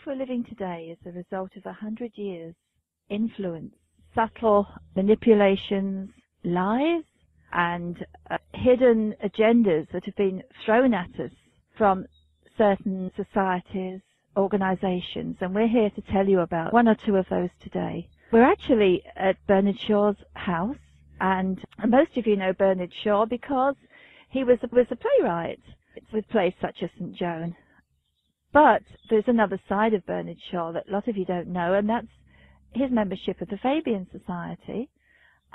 we're living today is the result of 100 years' influence, subtle manipulations, lies, and hidden agendas that have been thrown at us from certain societies, organizations, and we're here to tell you about one or two of those today. We're actually at Bernard Shaw's house, and most of you know Bernard Shaw because he was a playwright with plays such as St. Joan. But there's another side of Bernard Shaw that a lot of you don't know, and that's his membership of the Fabian Society.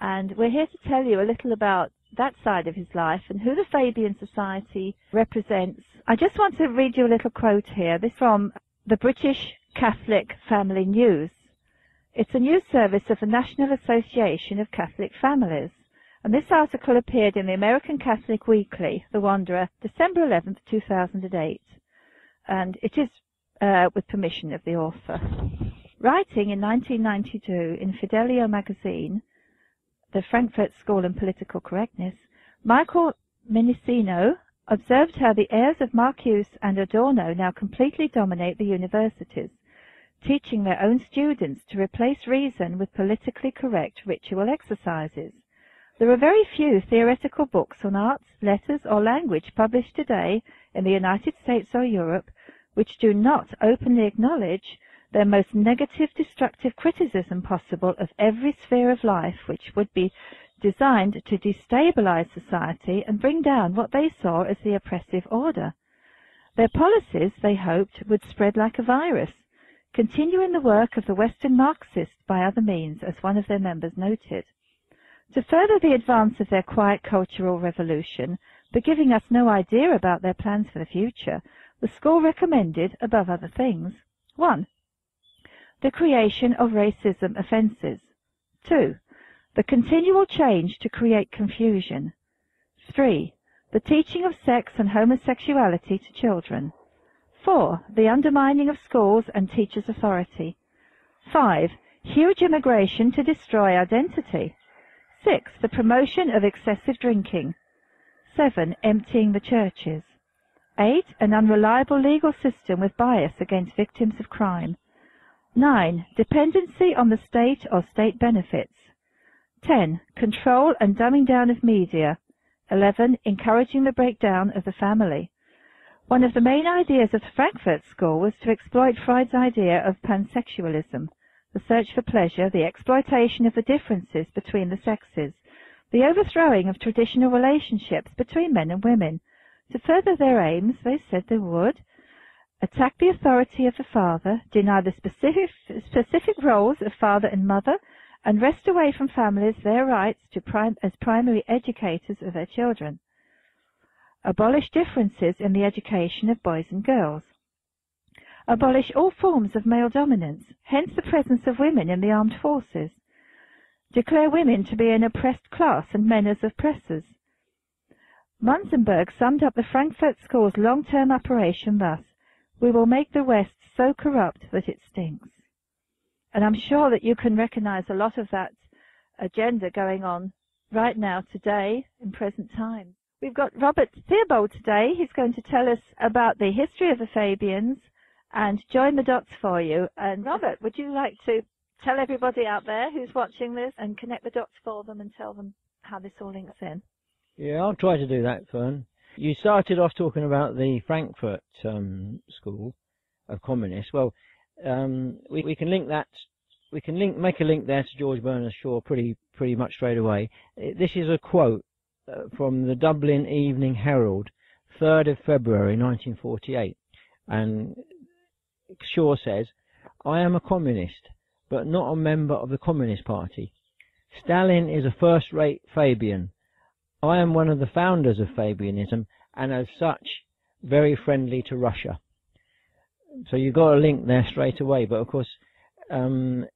And we're here to tell you a little about that side of his life and who the Fabian Society represents. I just want to read you a little quote here. This is from the British Catholic Family News. It's a news service of the National Association of Catholic Families. And this article appeared in the American Catholic Weekly, The Wanderer, December 11th, 2008. And it is with permission of the author. Writing in 1992 in Fidelio magazine, the Frankfurt School in Political Correctness, Michael Minicino observed how the heirs of Marcuse and Adorno now completely dominate the universities, teaching their own students to replace reason with politically correct ritual exercises. There are very few theoretical books on arts, letters, or language published today in the United States or Europe which do not openly acknowledge their most negative, destructive criticism possible of every sphere of life which would be designed to destabilize society and bring down what they saw as the oppressive order. Their policies, they hoped, would spread like a virus, continuing the work of the Western Marxists by other means, as one of their members noted. To further the advance of their quiet cultural revolution, but giving us no idea about their plans for the future, the school recommended, above other things, 1. The creation of racism offences. 2. The continual change to create confusion. 3. The teaching of sex and homosexuality to children. 4. The undermining of schools and teachers' authority. 5. Huge immigration to destroy identity. 6. The promotion of excessive drinking. 7. Emptying the churches. 8. An unreliable legal system with bias against victims of crime. 9. Dependency on the state or state benefits. 10. Control and dumbing down of media. 11. Encouraging the breakdown of the family. One of the main ideas of the Frankfurt School was to exploit Freud's idea of pansexualism, the search for pleasure, the exploitation of the differences between the sexes, the overthrowing of traditional relationships between men and women. To further their aims, they said they would attack the authority of the father, deny the specific roles of father and mother, and wrest away from families their rights as primary educators of their children. Abolish differences in the education of boys and girls. Abolish all forms of male dominance, hence the presence of women in the armed forces. Declare women to be an oppressed class and men as oppressors. Munzenberg summed up the Frankfurt School's long-term operation thus: "We will make the West so corrupt that it stinks." And I'm sure that you can recognize a lot of that agenda going on right now, today, in present time. We've got Robert Theobald today. He's going to tell us about the history of the Fabians and join the dots for you. And Robert, would you like to tell everybody out there who's watching this and connect the dots for them and tell them how this all links in? Yeah, I'll try to do that, Fern. You started off talking about the Frankfurt School of Communists. Well, we can link that. We can make a link there to George Bernard Shaw pretty much straight away. This is a quote from the Dublin Evening Herald, 3rd of February 1948, and Shaw says, "I am a communist, but not a member of the Communist Party. Stalin is a first-rate Fabian. I am one of the founders of Fabianism, and as such, very friendly to Russia." So you've got a link there straight away. But of course, the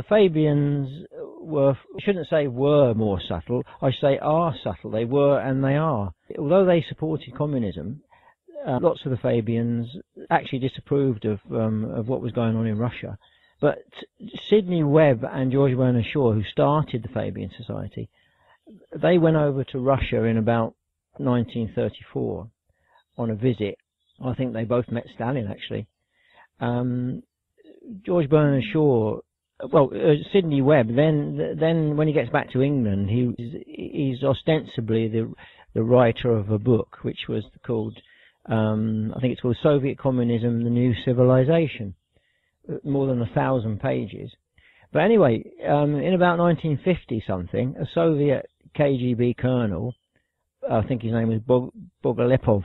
Fabians were, I shouldn't say were more subtle, I should say are subtle. They were and they are. Although they supported communism, lots of the Fabians actually disapproved of what was going on in Russia. But Sidney Webb and George Bernard Shaw, who started the Fabian Society, they went over to Russia in about 1934 on a visit. I think they both met Stalin, actually. George Bernard Shaw, Sidney Webb. Then when he gets back to England, he's ostensibly the writer of a book which was called, I think it's called Soviet Communism: The New Civilization, more than 1,000 pages. But anyway, in about 1950 something, a Soviet KGB colonel, I think his name was Bogolepov,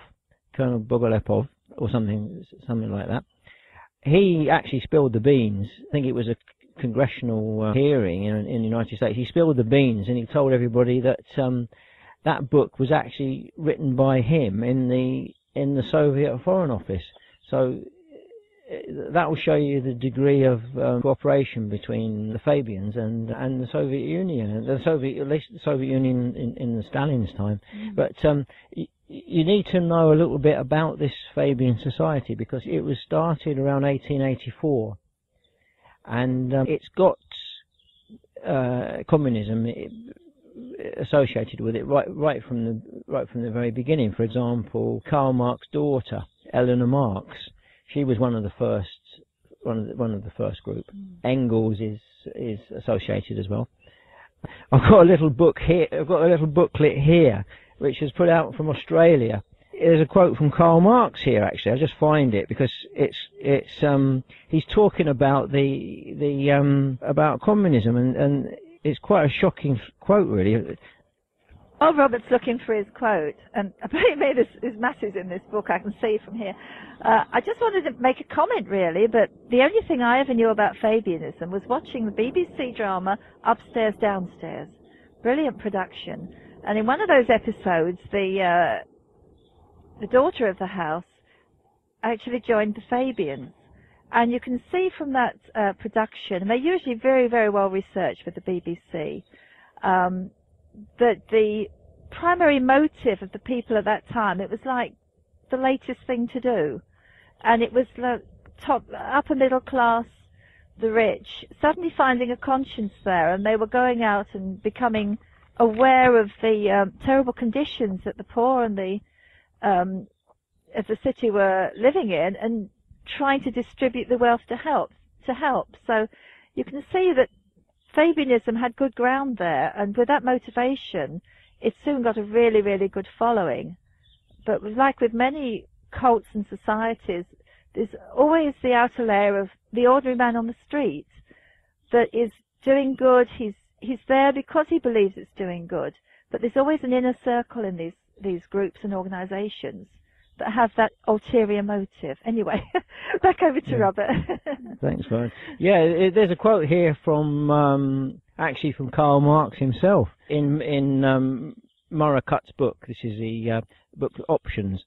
Colonel Bogolepov, or something like that. He actually spilled the beans. I think it was a congressional hearing in the United States. He spilled the beans, and he told everybody that that book was actually written by him in the Soviet Foreign Office. So that will show you the degree of cooperation between the Fabians and the Soviet Union, at least the Soviet Union in Stalin's time. But you need to know a little bit about this Fabian Society, because it was started around 1884, and it's got communism associated with it right from the very beginning. For example, Karl Marx's daughter, Eleanor Marx, she was one of the first group. Engels is associated as well. I've got a little book here. I've got a little booklet here, which is put out from Australia. There's a quote from Karl Marx here. Actually, I just find it because he's talking about about communism, and it's quite a shocking quote, really. While Robert's looking for his quote, and I bet he made his masses in this book, I can see from here. I just wanted to make a comment, really, but the only thing I ever knew about Fabianism was watching the BBC drama Upstairs, Downstairs. Brilliant production. And in one of those episodes, the daughter of the house actually joined the Fabians. And you can see from that production, and they're usually very, very well researched with the BBC, that the primary motive of the people at that time, it was like the latest thing to do. And it was the upper middle class, the rich, suddenly finding a conscience there, and they were going out and becoming aware of the terrible conditions that the poor and of the city were living in, and trying to distribute the wealth to help. So you can see that Fabianism had good ground there, and with that motivation, it soon got a really, really good following. But like with many cults and societies, there's always the outer layer of the ordinary man on the street that is doing good. He's there because he believes it's doing good. But there's always an inner circle in these groups and organisations that have that ulterior motive. Anyway, back over to Robert. Thanks, Brian. Yeah, there's a quote here from actually from Karl Marx himself in Monarchy's book. This is the book Options.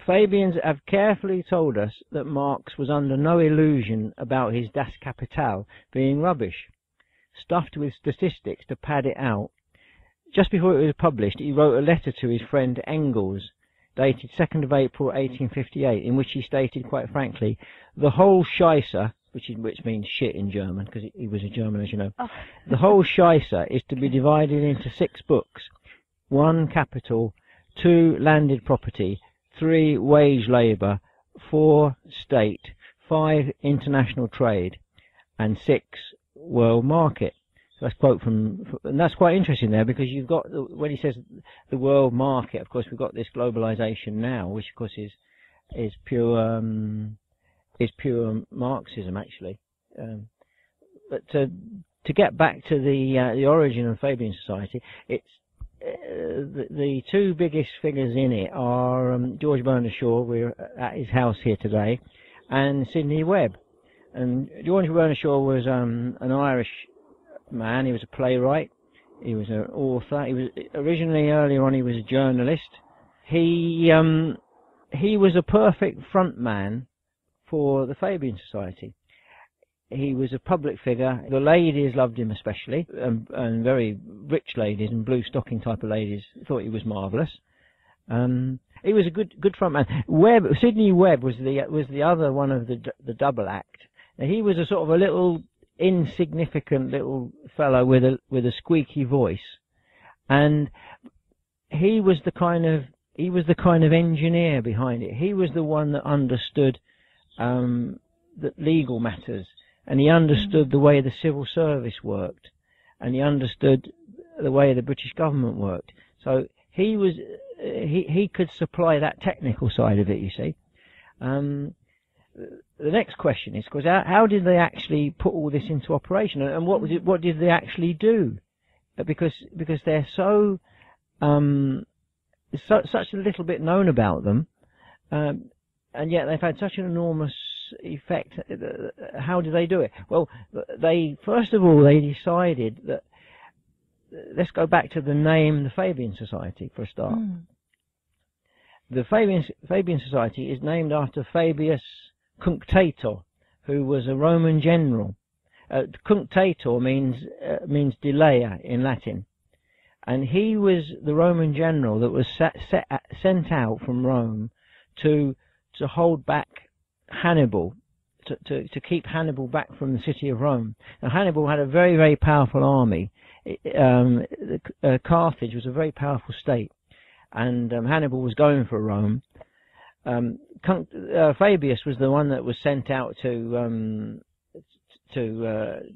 Fabians have carefully told us that Marx was under no illusion about his Das Kapital being rubbish, stuffed with statistics to pad it out. Just before it was published, he wrote a letter to his friend Engels, dated 2nd of April 1858, in which he stated quite frankly, the whole Scheisse, which means shit in German, because he was a German, as you know, the whole Scheisse is to be divided into 6 books: 1 capital, 2 landed property, 3 wage labour, 4 state, 5 international trade, and 6 world market. So that's a quote from, and that's quite interesting there, because you've got, when he says the world market, of course we've got this globalization now, which of course is pure Marxism actually. But to get back to the origin of Fabian Society, it's the 2 biggest figures in it are George Bernard Shaw, we're at his house here today, and Sidney Webb. And George Bernard Shaw was an Irish man. He was a playwright, he was an author, he was originally, earlier on, he was a journalist. He was a perfect front man for the Fabian Society. He was a public figure. The ladies loved him especially, and very rich ladies and blue stocking type of ladies thought he was marvellous. He was a good front man. Sidney Webb was the other one of the double act. Now, he was a sort of a little insignificant little fellow with a squeaky voice, and he was the kind of engineer behind it. He was the one that understood legal matters, and he understood the way the civil service worked, and he understood the way the British government worked. So he could supply that technical side of it, you see. The next question is, because how did they actually put all this into operation, and what did they actually do? Because they're so such a little bit known about them, and yet they've had such an enormous effect. How did they do it? Well, first of all they decided that, let's go back to the name, the Fabian Society, for a start. The Fabian Society is named after Fabius Cunctator, who was a Roman general. Cunctator means delayer in Latin, and he was the Roman general that was sent out from Rome to hold back Hannibal, to keep Hannibal back from the city of Rome. Now, Hannibal had a very, very powerful army. Carthage was a very powerful state, and Hannibal was going for Rome. Fabius was the one that was sent out to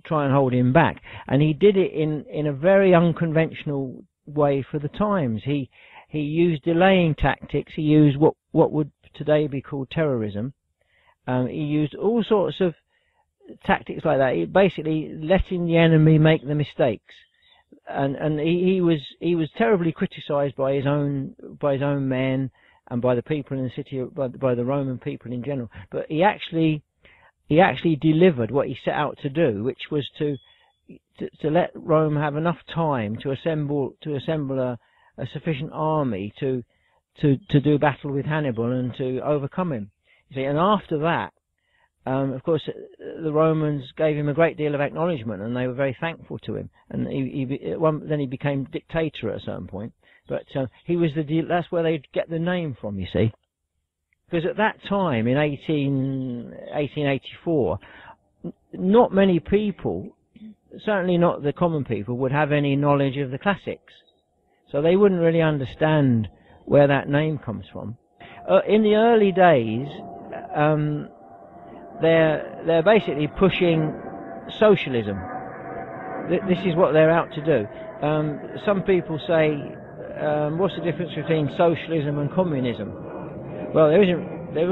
try and hold him back, and he did it in a very unconventional way for the times. He used delaying tactics. He used what would today be called terrorism. He used all sorts of tactics like that. He basically letting the enemy make the mistakes, and he was terribly criticised by his own men and by the people in the city, by the Roman people in general. But he actually delivered what he set out to do, which was to let Rome have enough time to assemble a sufficient army to do battle with Hannibal and to overcome him. You see, and after that, of course, the Romans gave him a great deal of acknowledgement, and they were very thankful to him. And then he became dictator at a certain point. But that's where they get the name from, you see. Because at that time, in 1884, not many people, certainly not the common people, would have any knowledge of the classics. So they wouldn't really understand where that name comes from. In the early days, they're basically pushing socialism. This is what they're out to do. Some people say, what's the difference between socialism and communism? Well, there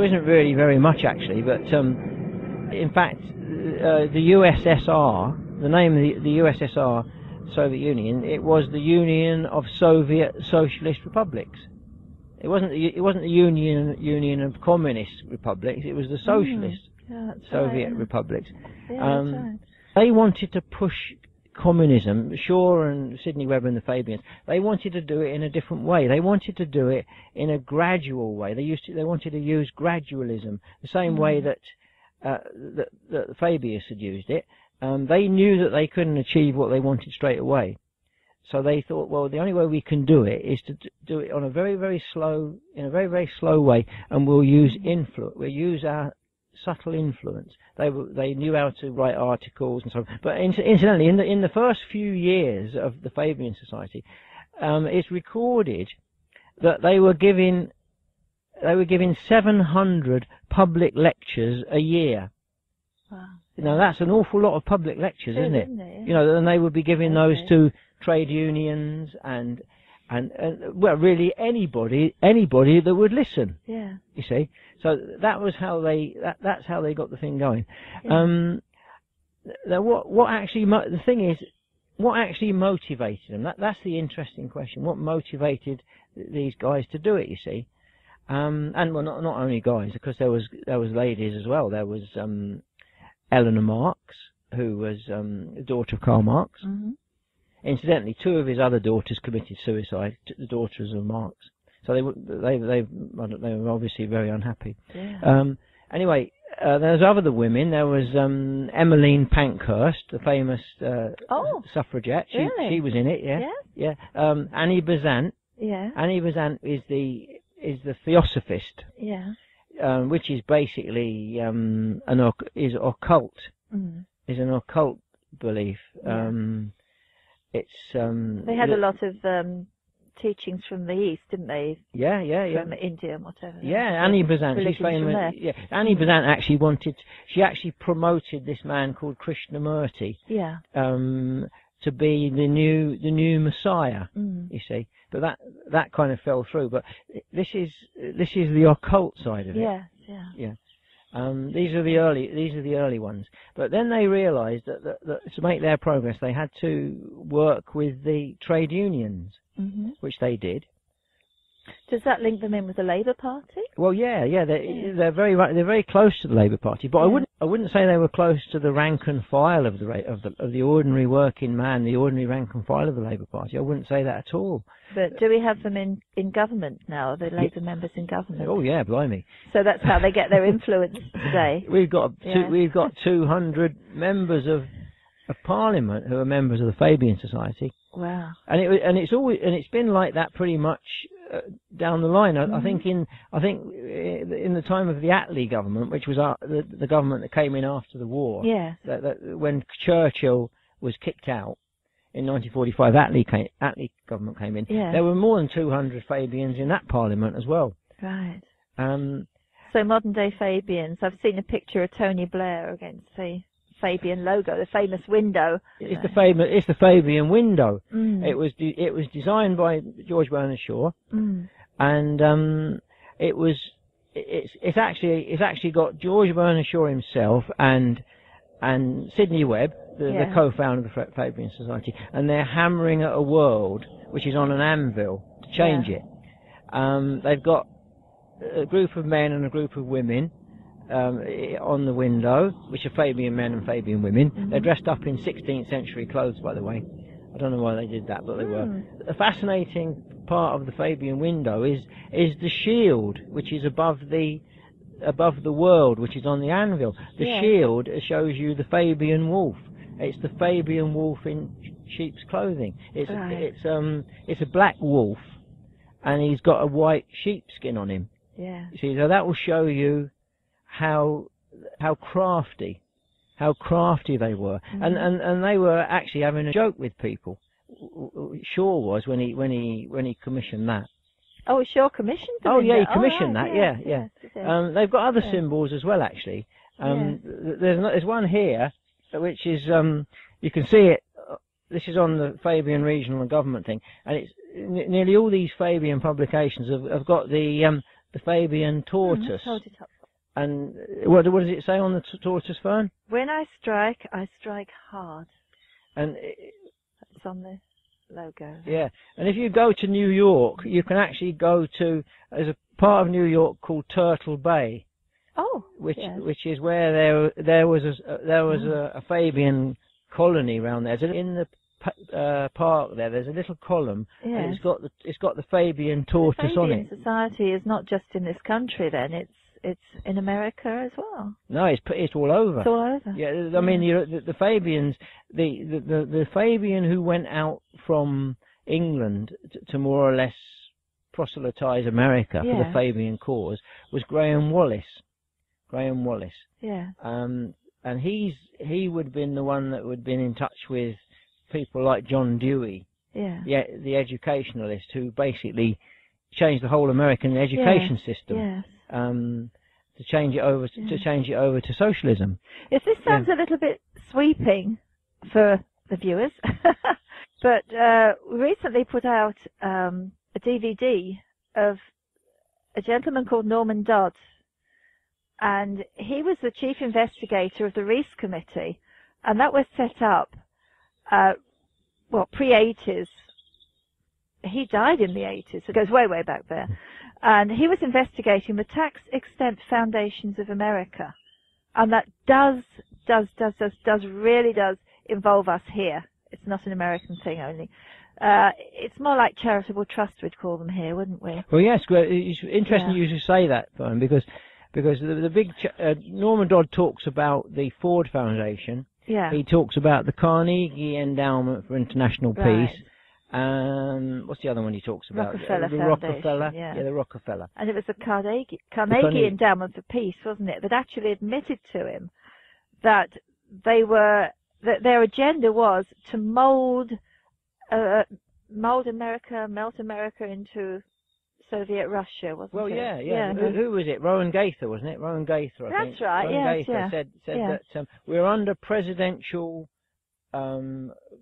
isn't really very much, actually, but in fact, the USSR, the name of the USSR, Soviet Union, it was the Union of Soviet Socialist Republics. It wasn't the Union of Communist Republics. It was the Socialist Soviet Republics. Yeah, that's right. They wanted to push communism. Shaw and Sidney Webber and the Fabians, they wanted to do it in a different way. They wanted to do it in a gradual way. They wanted to use gradualism, the same way that Fabius had used it. They knew that they couldn't achieve what they wanted straight away. So they thought, well, the only way we can do it is to do it on a very, very slow, in a very, very slow way, and we'll use influence. We'll use our subtle influence. They knew how to write articles and so on. But incidentally, in the first few years of the Fabian Society, it's recorded that they were giving 700 public lectures a year. Wow. Now that's an awful lot of public lectures, isn't it? Yeah. You know, and they would be giving those to trade unions and well, really anybody that would listen. Yeah. You see, so that was how that's how they got the thing going. Yeah. Now what actually the thing is, what actually motivated them? That's the interesting question. What motivated these guys to do it? You see, and well, not only guys, because there was ladies as well. There was Eleanor Marx, who was the daughter of Karl Marx. Mm-hmm. Incidentally, two of his other daughters committed suicide, the daughters of Marx. So they were obviously very unhappy. Yeah. Anyway, there's other women. There was Emmeline Pankhurst, the famous suffragette. She was in it. Yeah. Annie Besant. Yeah. Annie Besant is the Theosophist. Yeah. Which is basically occult. Mm. Is an occult belief. Yeah. It's they had a lot of teachings from the East, didn't they? Yeah. From India and whatever. Yeah, Annie Besant, she's famous. Yeah, Annie Besant actually she actually promoted this man called Krishnamurti. Yeah. To be the new Messiah, you see. But that kind of fell through. But this is the occult side of it. Yeah. These are the early ones. But then they realised that to make their progress, they had to work with the trade unions, which they did. Does that link them in with the Labour Party? Well, they're very close to the Labour Party, but I wouldn't say they were close to the rank and file of the ordinary working man, the ordinary rank and file of the Labour Party. I wouldn't say that at all. But do we have them in government now? The Labour members in government? Oh yeah, blimey! So that's how they get their influence today. We've got 200 members of Parliament who are members of the Fabian Society. Wow! And it's been like that pretty much down the line. I think in the time of the Attlee government, which was the government that came in after the war. Yes. That when Churchill was kicked out in 1945, Attlee government came in. Yeah. There were more than 200 Fabians in that Parliament as well. Right. So modern day Fabians. I've seen a picture of Tony Blair against the Fabian logo, the famous window. It's the Fabian window. It was designed by George Bernard Shaw, and it's actually got George Bernard Shaw himself and Sidney Webb, the co-founder of the Fabian Society, and they're hammering at a world which is on an anvil to change it. They've got a group of men and a group of women on the window, which are Fabian men and Fabian women. They're dressed up in 16th century clothes, by the way. I don't know why they did that, but they were. A fascinating part of the Fabian window is the shield, which is above the world, which is on the anvil. The shield shows you the Fabian wolf. It's the Fabian wolf in sheep's clothing. It's a black wolf, and he's got a white sheepskin on him. Yeah. You see, so that will show you how crafty they were, and they were actually having a joke with people. Shaw was when he commissioned that. Oh, Shaw commissioned them. Oh yeah, he commissioned that. Yeah. They've got other symbols as well, actually. There's one here, which is you can see it. This is on the Fabian Regional and Government thing, and it's nearly all these Fabian publications have got the Fabian tortoise. Hold it up. And what does it say on the tortoise, Fern? When I strike hard. And it's on the logo. Yeah, and if you go to New York, you can actually go to, there's a part of New York called Turtle Bay. Oh, which is where there was a Fabian colony around there. So in the park there's a little column, and it's got the Fabian tortoise on it. Fabian Society is not just in this country, then it's in America as well. No, it's all over. It's all over. Yeah, I mean the Fabians, the Fabian who went out from England to more or less proselytize America for the Fabian cause was Graham Wallis. Yeah. And he would have been the one that would have been in touch with people like John Dewey, the educationalist, who basically changed the whole American education system. Yes. To change it over to socialism. Yes, this sounds a little bit sweeping for the viewers, but we recently put out a DVD of a gentleman called Norman Dodd, and he was the chief investigator of the Reese Committee, and that was set up, pre-80s. He died in the 80s, so it goes way, way back there. And he was investigating the tax-exempt foundations of America. And that really does involve us here. It's not an American thing only. It's more like charitable trust, we'd call them here, wouldn't we? Well, yes, it's interesting you should say that, Fern, because the big Norman Dodd talks about the Ford Foundation. Yeah. He talks about the Carnegie Endowment for International Peace. What's the other one he talks about? Rockefeller the Foundation. Rockefeller. Yeah, the Rockefeller. And it was the Carnegie Endowment for Peace, wasn't it? That actually admitted to him that their agenda was to mould mold America, melt America into Soviet Russia, wasn't it? Well, yeah. Who was it? Rowan Gaither, wasn't it? Rowan Gaither, I think. That's right, Rowan yes, Gaither said that we're under presidential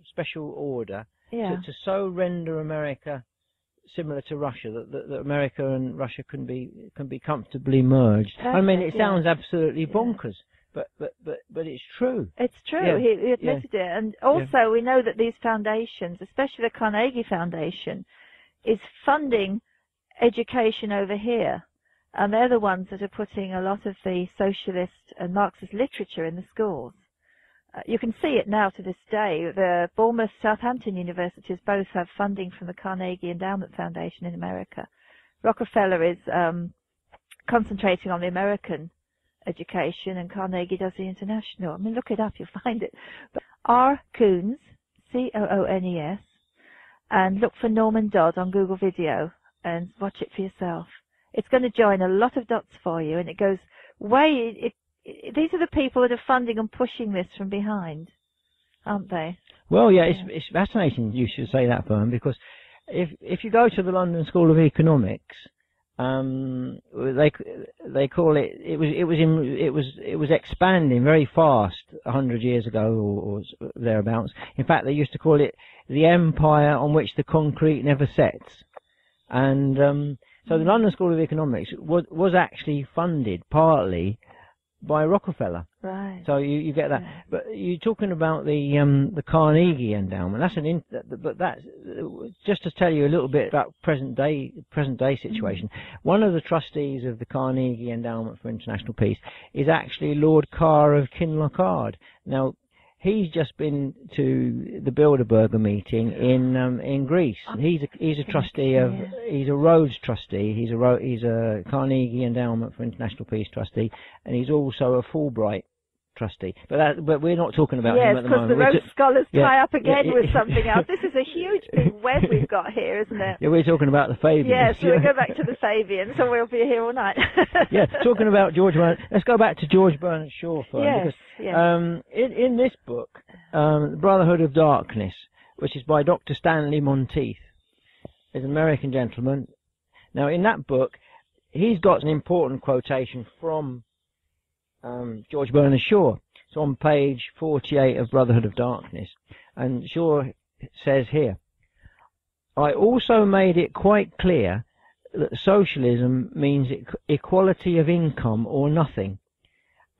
special order to so render America similar to Russia that America and Russia can be comfortably merged. Perfect, I mean, it sounds absolutely bonkers, but it's true. It's true. He admitted it, and also we know that these foundations, especially the Carnegie Foundation, is funding education over here, and they're the ones that are putting a lot of the socialist and Marxist literature in the schools. You can see it now to this day. The Bournemouth, Southampton universities both have funding from the Carnegie Endowment Foundation in America. Rockefeller is concentrating on the American education, and Carnegie does the international. I mean, look it up, you'll find it. But R. Coones, C-O-O-N-E-S, and look for Norman Dodd on Google Video and watch it for yourself. It's going to join a lot of dots for you, and it goes way... These are the people that are funding and pushing this from behind, aren't they? Well, yeah, it's fascinating you should say that, Fern, because if you go to the London School of Economics, they call it was expanding very fast 100 years ago or thereabouts. In fact, they used to call it the empire on which the concrete never sets, and so the London School of Economics was actually funded partly by Rockefeller. Right. So you get that. Yeah. But you're talking about the Carnegie Endowment. But that's just to tell you a little bit about present day situation. One of the trustees of the Carnegie Endowment for International Peace is actually Lord Carr of Kinlochard. Now, he's just been to the Bilderberger meeting in Greece. He's a trustee of. He's a Rhodes trustee. He's a Carnegie Endowment for International Peace trustee, and he's also a Fulbright trustee. But we're not talking about him at the moment. Yes, because the Rhodes scholars tie up again with something else. This is a huge big web we've got here, isn't it? Yeah, we're talking about the Fabians. Yes, we'll go back to the Fabians, so we'll be here all night. Yeah, talking about George Bernard. Let's go back to George Bernard Shaw first. Yes, because, in this book, The Brotherhood of Darkness, which is by Dr. Stanley Monteith, is an American gentleman. Now, in that book, he's got an important quotation from George Bernard Shaw. It's on page 48 of Brotherhood of Darkness. And Shaw says here, I also made it quite clear that socialism means equality of income or nothing,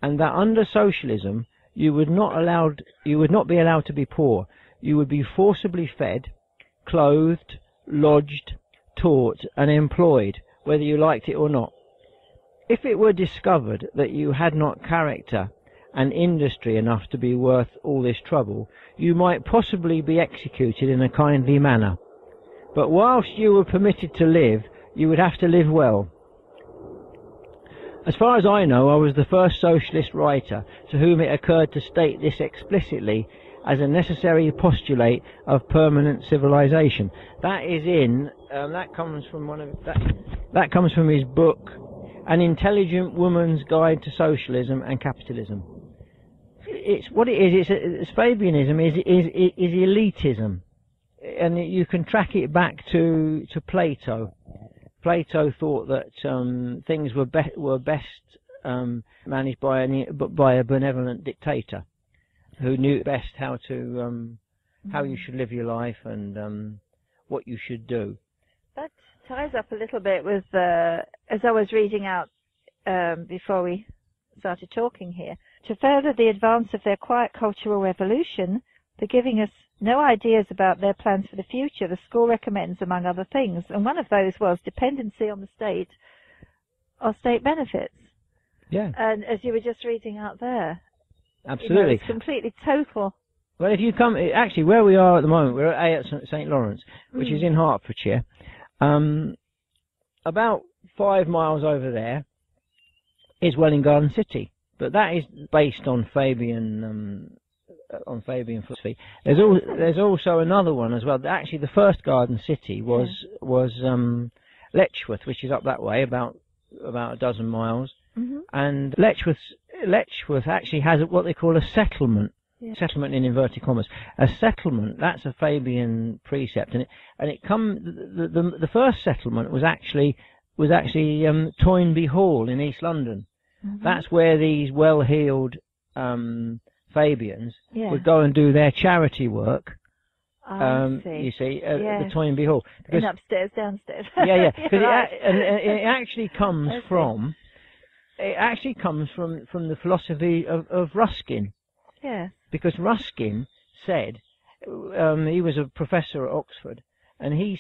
and that under socialism you would not be allowed to be poor. You would be forcibly fed, clothed, lodged, taught, and employed, whether you liked it or not. If it were discovered that you had not character and industry enough to be worth all this trouble, you might possibly be executed in a kindly manner. But whilst you were permitted to live, you would have to live well. As far as I know, I was the first socialist writer to whom it occurred to state this explicitly as a necessary postulate of permanent civilization. That is that comes from his book, An Intelligent Woman's Guide to Socialism and Capitalism. It's what it is. It's Fabianism is elitism, and you can track it back to Plato. Plato thought that things were best managed by a benevolent dictator who knew best how you should live your life and what you should do. That ties up a little bit with as I was reading out before we started talking here. To further the advance of their quiet cultural revolution, they're giving us no ideas about their plans for the future. The school recommends, among other things, and one of those was dependency on the state or state benefits. Yeah. And as you were just reading out there, absolutely, it's completely total. Well, if you come, actually, where we are at the moment, we're at St. Lawrence, which is in Hertfordshire. About 5 miles over there is Welwyn Garden City, but that is based on Fabian philosophy. There's also another one as well. Actually, the first garden city was Letchworth, which is up that way, about a dozen miles. Mm-hmm. And Letchworth actually has what they call a settlement settlement in inverted commas. A settlement, that's a Fabian precept, and it the first settlement was actually Toynbee Hall in East London. Mm-hmm. That's where these well-heeled Fabians would go and do their charity work. You see, at the Toynbee Hall. Because, upstairs, downstairs. Because it actually comes from the philosophy of Ruskin. Yeah. Because Ruskin said, he was a professor at Oxford, and he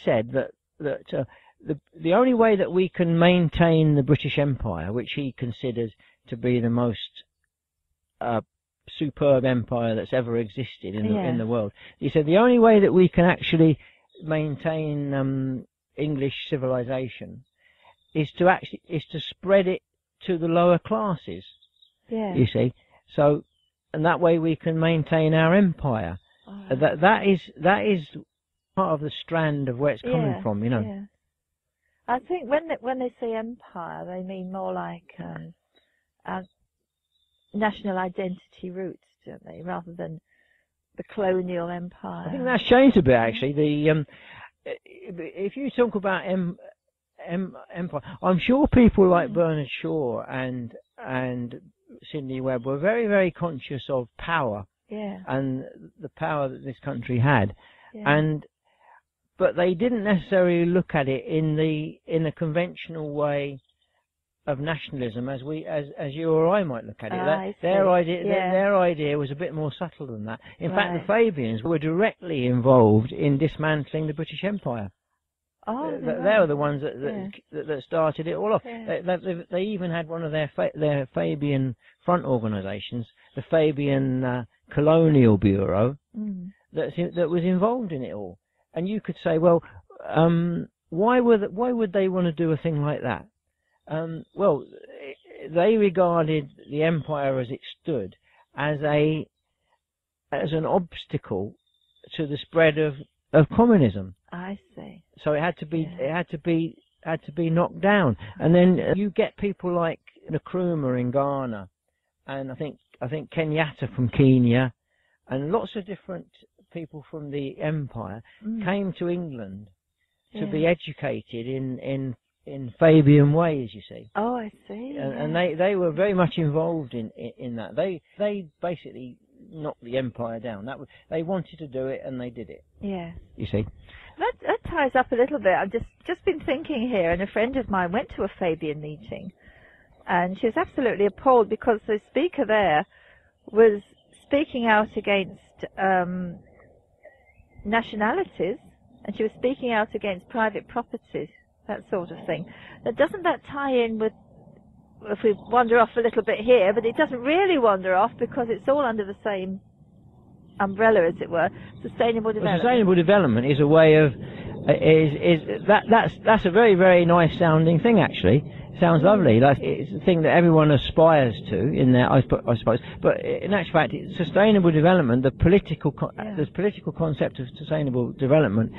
said that the only way that we can maintain the British Empire, which he considered to be the most superb empire that's ever existed in the world, he said the only way that we can actually maintain English civilization is to spread it to the lower classes. Yeah. You see, so. And that way we can maintain our empire. Oh. That is part of the strand of where it's coming from, you know. Yeah. I think when they say empire, they mean more like our national identity roots, don't they, rather than the colonial empire. I think that's changed a bit, actually. If you talk about empire, I'm sure people like Bernard Shaw and Sidney Webb were very, very conscious of power and the power that this country had, but they didn't necessarily look at it in a conventional way of nationalism as you or I might look at it. Their idea was a bit more subtle than that. In fact, the Fabians were directly involved in dismantling the British Empire. Oh, they were the ones that started it all off. Yeah. They even had one of their Fabian front organisations, the Fabian Colonial Bureau, that was involved in it all. And you could say, well, why would they want to do a thing like that? Well, they regarded the empire as it stood as an obstacle to the spread of communism. I see. So it had to be knocked down, and then you get people like Nkrumah in Ghana, and I think Kenyatta from Kenya, and lots of different people from the empire came to England to be educated in Fabian ways. You see. Oh, I see. And they were very much involved in that. They basically knocked the empire down. They wanted to do it, and they did it. Yeah. You see. That ties up a little bit. I've just been thinking here, and a friend of mine went to a Fabian meeting, and she was absolutely appalled because the speaker there was speaking out against nationalities, and she was speaking out against private property, that sort of thing. Now, doesn't that tie in with, if we wander off a little bit here, but it doesn't really wander off because it's all under the same umbrella, as it were, sustainable development. Well, sustainable development is a way of that's a very, very nice sounding thing, actually. Sounds lovely. It's a thing that everyone aspires to in there, I suppose. But in actual fact, sustainable development, the political concept of sustainable development,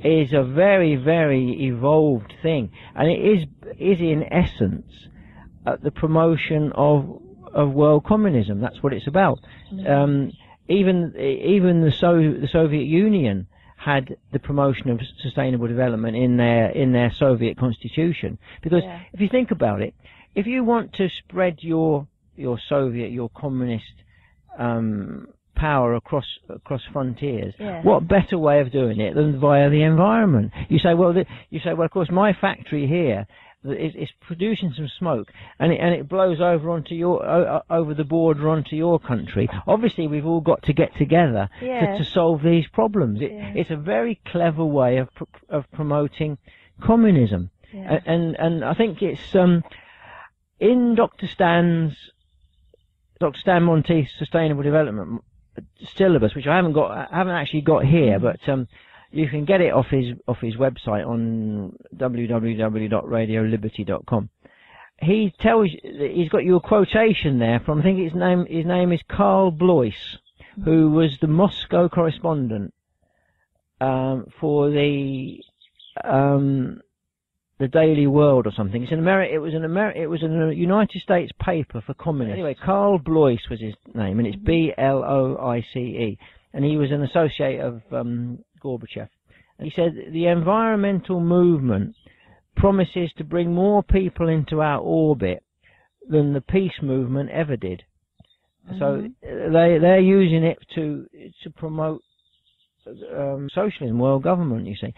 is a very, very evolved thing, and it is in essence the promotion of world communism. That's what it's about. Even the Soviet Union had the promotion of sustainable development in their Soviet constitution, because if you think about it, if you want to spread your Soviet, your communist power across frontiers, what better way of doing it than via the environment? You say, well, of course, my factory here is producing some smoke, and it blows over onto over the border onto your country. Obviously, we've all got to get together to solve these problems. It's a very clever way of promoting communism, and I think it's in Dr. Stan Monteith's Sustainable Development syllabus, which I haven't actually got here, but you can get it off his website on www.radioliberty.com. He tells you, he's got you a quotation there from, I think his name is Karl Blois, who was the Moscow correspondent for the the Daily World or something. It's in America. It was in a United States paper for communists. Anyway, Karl Blois was his name, and it's Bloice, and he was an associate of Gorbachev. And he said the environmental movement promises to bring more people into our orbit than the peace movement ever did. So they're using it to promote socialism, world government. You see,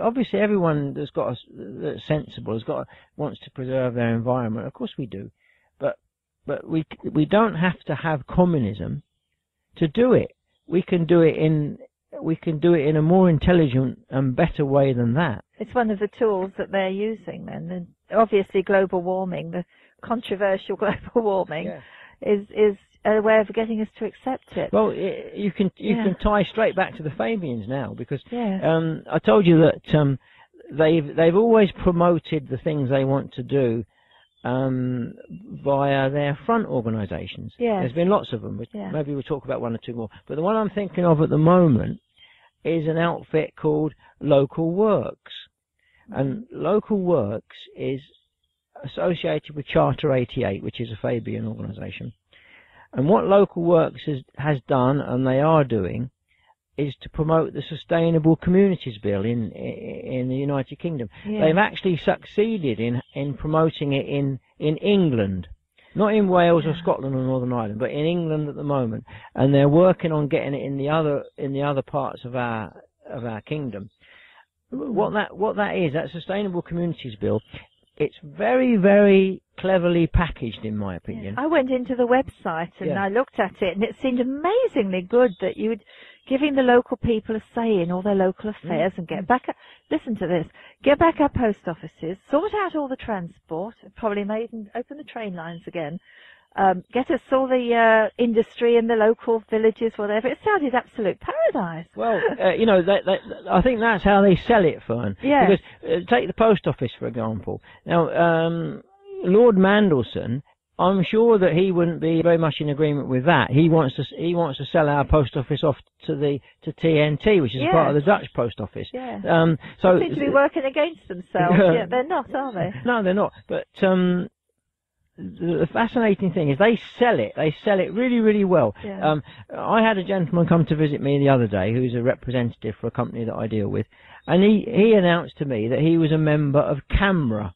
obviously everyone that's sensible wants to preserve their environment. Of course we do, but we don't have to have communism to do it. We can do it in a more intelligent and better way than that. It's one of the tools that they're using then. And obviously global warming, the controversial global warming, is a way of getting us to accept it. Well, you can tie straight back to the Fabians now, because I told you that they've always promoted the things they want to do via their front organisations. Yes. There's been lots of them. Maybe we'll talk about one or two more. But the one I'm thinking of at the moment is an outfit called Local Works. And Local Works is associated with Charter 88, which is a Fabian organisation. And what Local Works has done, and they are doing, is to promote the Sustainable Communities Bill in the United Kingdom. Yeah. They've actually succeeded in promoting it in England, not in Wales or Scotland or Northern Ireland, but in England at the moment. And they're working on getting it in the other parts of our kingdom. What that is, that Sustainable Communities Bill, it's very, very cleverly packaged, in my opinion. I went into the website and I looked at it, and it seemed amazingly good that you would giving the local people a say in all their local affairs and get back listen to this, get back our post offices, sort out all the transport, probably open the train lines again, get us all the industry in the local villages, whatever. It sounded absolute paradise. Well, I think that's how they sell it, Fern. Yeah. Because take the post office, for example. Now, Lord Mandelson, I'm sure that he wouldn't be very much in agreement with that. He wants to sell our post office off to TNT, which is a part of the Dutch post office. Yeah. So they seem to be working against themselves. They're not, are they? No, they're not. But the fascinating thing is they sell it. They sell it really, really well. Yeah. I had a gentleman come to visit me the other day who's a representative for a company that I deal with, and he announced to me that he was a member of CAMRA,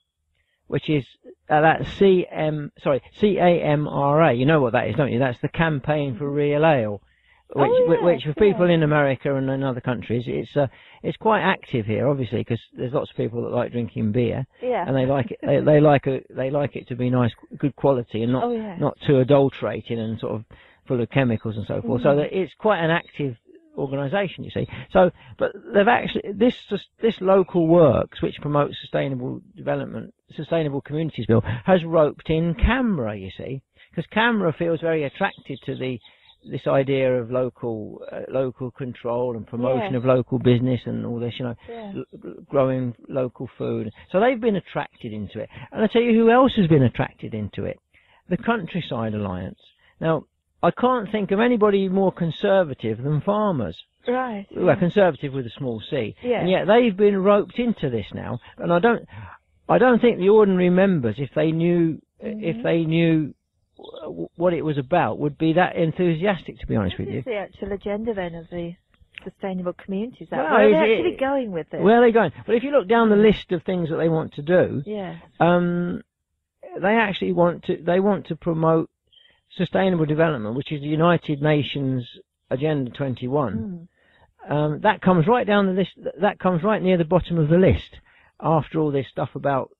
which is that's CAMRA. You know what that is, don't you? That's the Campaign for Real Ale, which for people in America and in other countries, it's quite active here, obviously, because there's lots of people that like drinking beer, and they like it. They like it to be nice, good quality, and not too adulterated and sort of full of chemicals and so forth. So that it's quite an active organisation, you see. So, but they've actually this Local Works, which promotes sustainable development, Sustainable Communities Bill, has roped in CAMRA, you see, because CAMRA feels very attracted to this idea of local control and promotion of local business and all this, growing local food. So they've been attracted into it. And I tell you who else has been attracted into it: the Countryside Alliance. Now, I can't think of anybody more conservative than farmers. Right. Well, conservative with a small c. Yeah. And yet they've been roped into this now. And I don't think the ordinary members, if they knew what it was about, would be that enthusiastic, to be honest with you. What is the actual agenda then of the Sustainable Communities Act? Where are they actually going with it? Where are they going? Well, if you look down the list of things that they want to do, they actually want to promote sustainable development, which is the United Nations Agenda 21. That comes right down the list. That comes right near the bottom of the list, after all this stuff about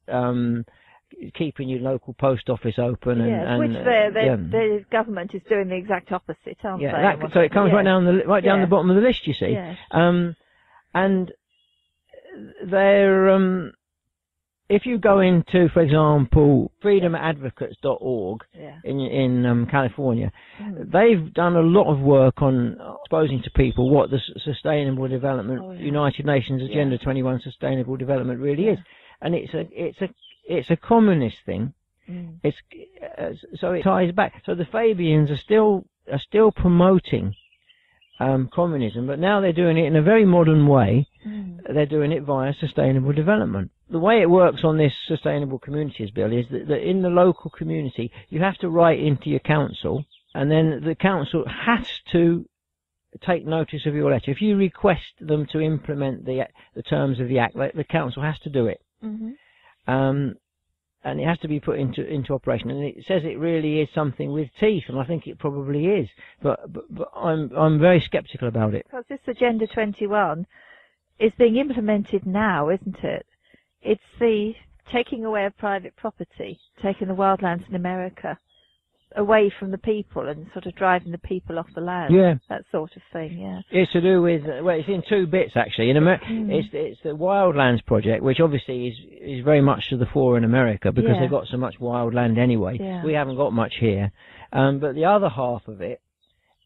keeping your local post office open, which the government is doing the exact opposite, aren't they? So it comes right down the bottom of the list, you see. Yes. And they're if you go into, for example, freedomadvocates.org in California, they've done a lot of work on exposing to people what the Sustainable Development United Nations Agenda 21 Sustainable Development really is, and it's a communist thing. So it ties back. So the Fabians are still promoting communism, but now they're doing it in a very modern way. They're doing it via sustainable development. the way it works on this Sustainable Communities Bill is that in the local community, you have to write into your council, and then the council has to take notice of your letter. If you request them to implement the terms of the Act, the council has to do it. And it has to be put into operation. And it says it really is something with teeth, and I think it probably is. But I'm very sceptical about it. Because this Agenda 21 is being implemented now, isn't it? It's the taking away of private property, taking the wildlands in America away from the people and sort of driving the people off the land. Yeah. That sort of thing, yeah. It's to do with, well, it's in two bits actually. It's the Wildlands Project, which obviously is very much to the fore in America because they've got so much wild land anyway. Yeah. We haven't got much here. But the other half of it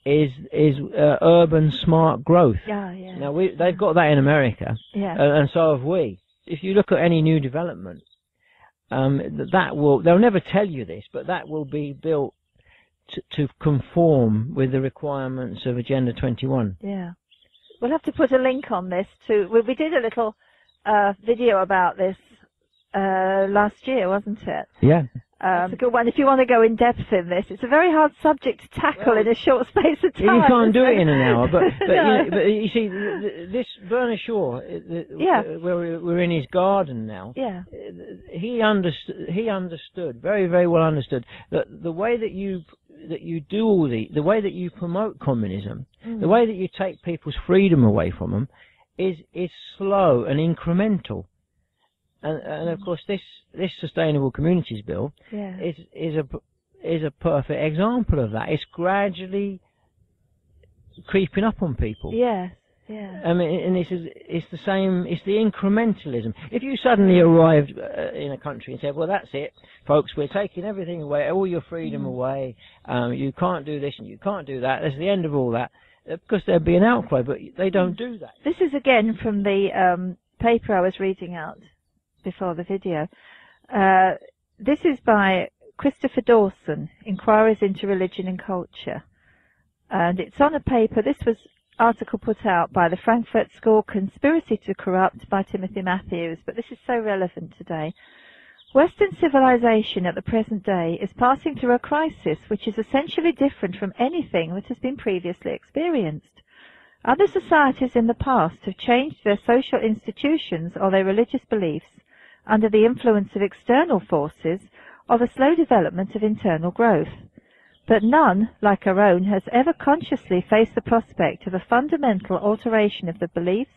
is urban smart growth. Yeah, yeah. Now they've got that in America, and so have we. If you look at any new development, they'll never tell you this, but that will be built to conform with the requirements of Agenda 21. Yeah. We'll have to put a link on this too. We did a little video about this last year, wasn't it? Yeah. It's a good one if you want to go in depth in this. It's a very hard subject to tackle in a short space of time. You can't do it in an hour, but you see, this Bernard Shaw, where we're in his garden now, he understood very, very well understood that the way that you do the way that you promote communism, the way that you take people's freedom away from them, is slow and incremental. And of course, this Sustainable Communities Bill is a perfect example of that. It's gradually creeping up on people. Yes, yeah. I mean, and it's the same. It's the incrementalism. If you suddenly arrived in a country and said, "Well, that's it, folks. We're taking everything away, all your freedom away. You can't do this and you can't do that. That's the end of all that." Of course, there'd be an outcry, but they don't do that. This is again from the paper I was reading out before the video. This is by Christopher Dawson, Inquiries into Religion and Culture. And it's on a paper, this was article put out by the Frankfurt School, Conspiracy to Corrupt, by Timothy Matthews, but this is so relevant today. Western civilization at the present day is passing through a crisis which is essentially different from anything that has been previously experienced. Other societies in the past have changed their social institutions or their religious beliefs under the influence of external forces or the slow development of internal growth. But none, like our own, has ever consciously faced the prospect of a fundamental alteration of the beliefs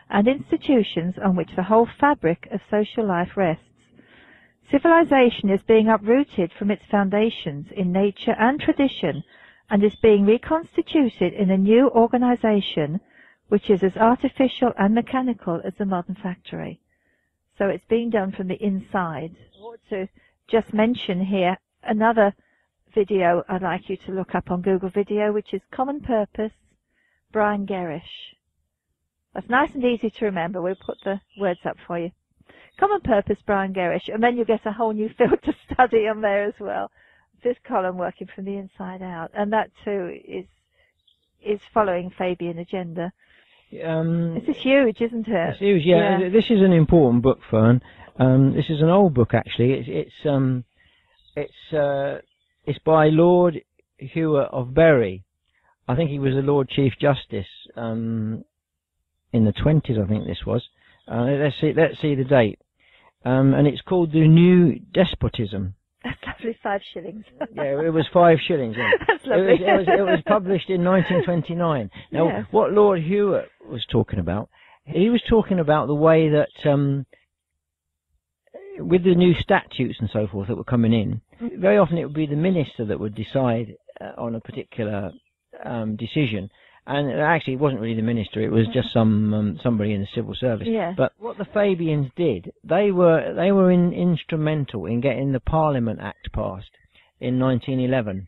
and institutions on which the whole fabric of social life rests. Civilization is being uprooted from its foundations in nature and tradition and is being reconstituted in a new organization which is as artificial and mechanical as the modern factory. So it's being done from the inside. I want to just mention here another video I'd like you to look up on Google Video, which is Common Purpose, Brian Gerrish. That's nice and easy to remember. We'll put the words up for you. Common Purpose, Brian Gerrish, and then you'll get a whole new field to study on there as well. This column working from the inside out, and that too is following Fabian agenda. This is huge, isn't it? It's huge, yeah. This is an important book, Fern. This is an old book, actually. It's by Lord Hewer of Bury. I think he was the Lord Chief Justice in the 20s. I think this was. Let's see the date. And it's called The New Despotism. That's lovely, 5 shillings. Yeah, it was 5 shillings. Yeah. That's lovely. It was published in 1929. Now, what Lord Hewitt was talking about, he was talking about the way that, with the new statutes and so forth that were coming in, very often it would be the minister that would decide on a particular decision. And actually, it wasn't really the minister; it was just somebody in the civil service. Yeah. But what the Fabians did, they were instrumental in getting the Parliament Act passed in 1911,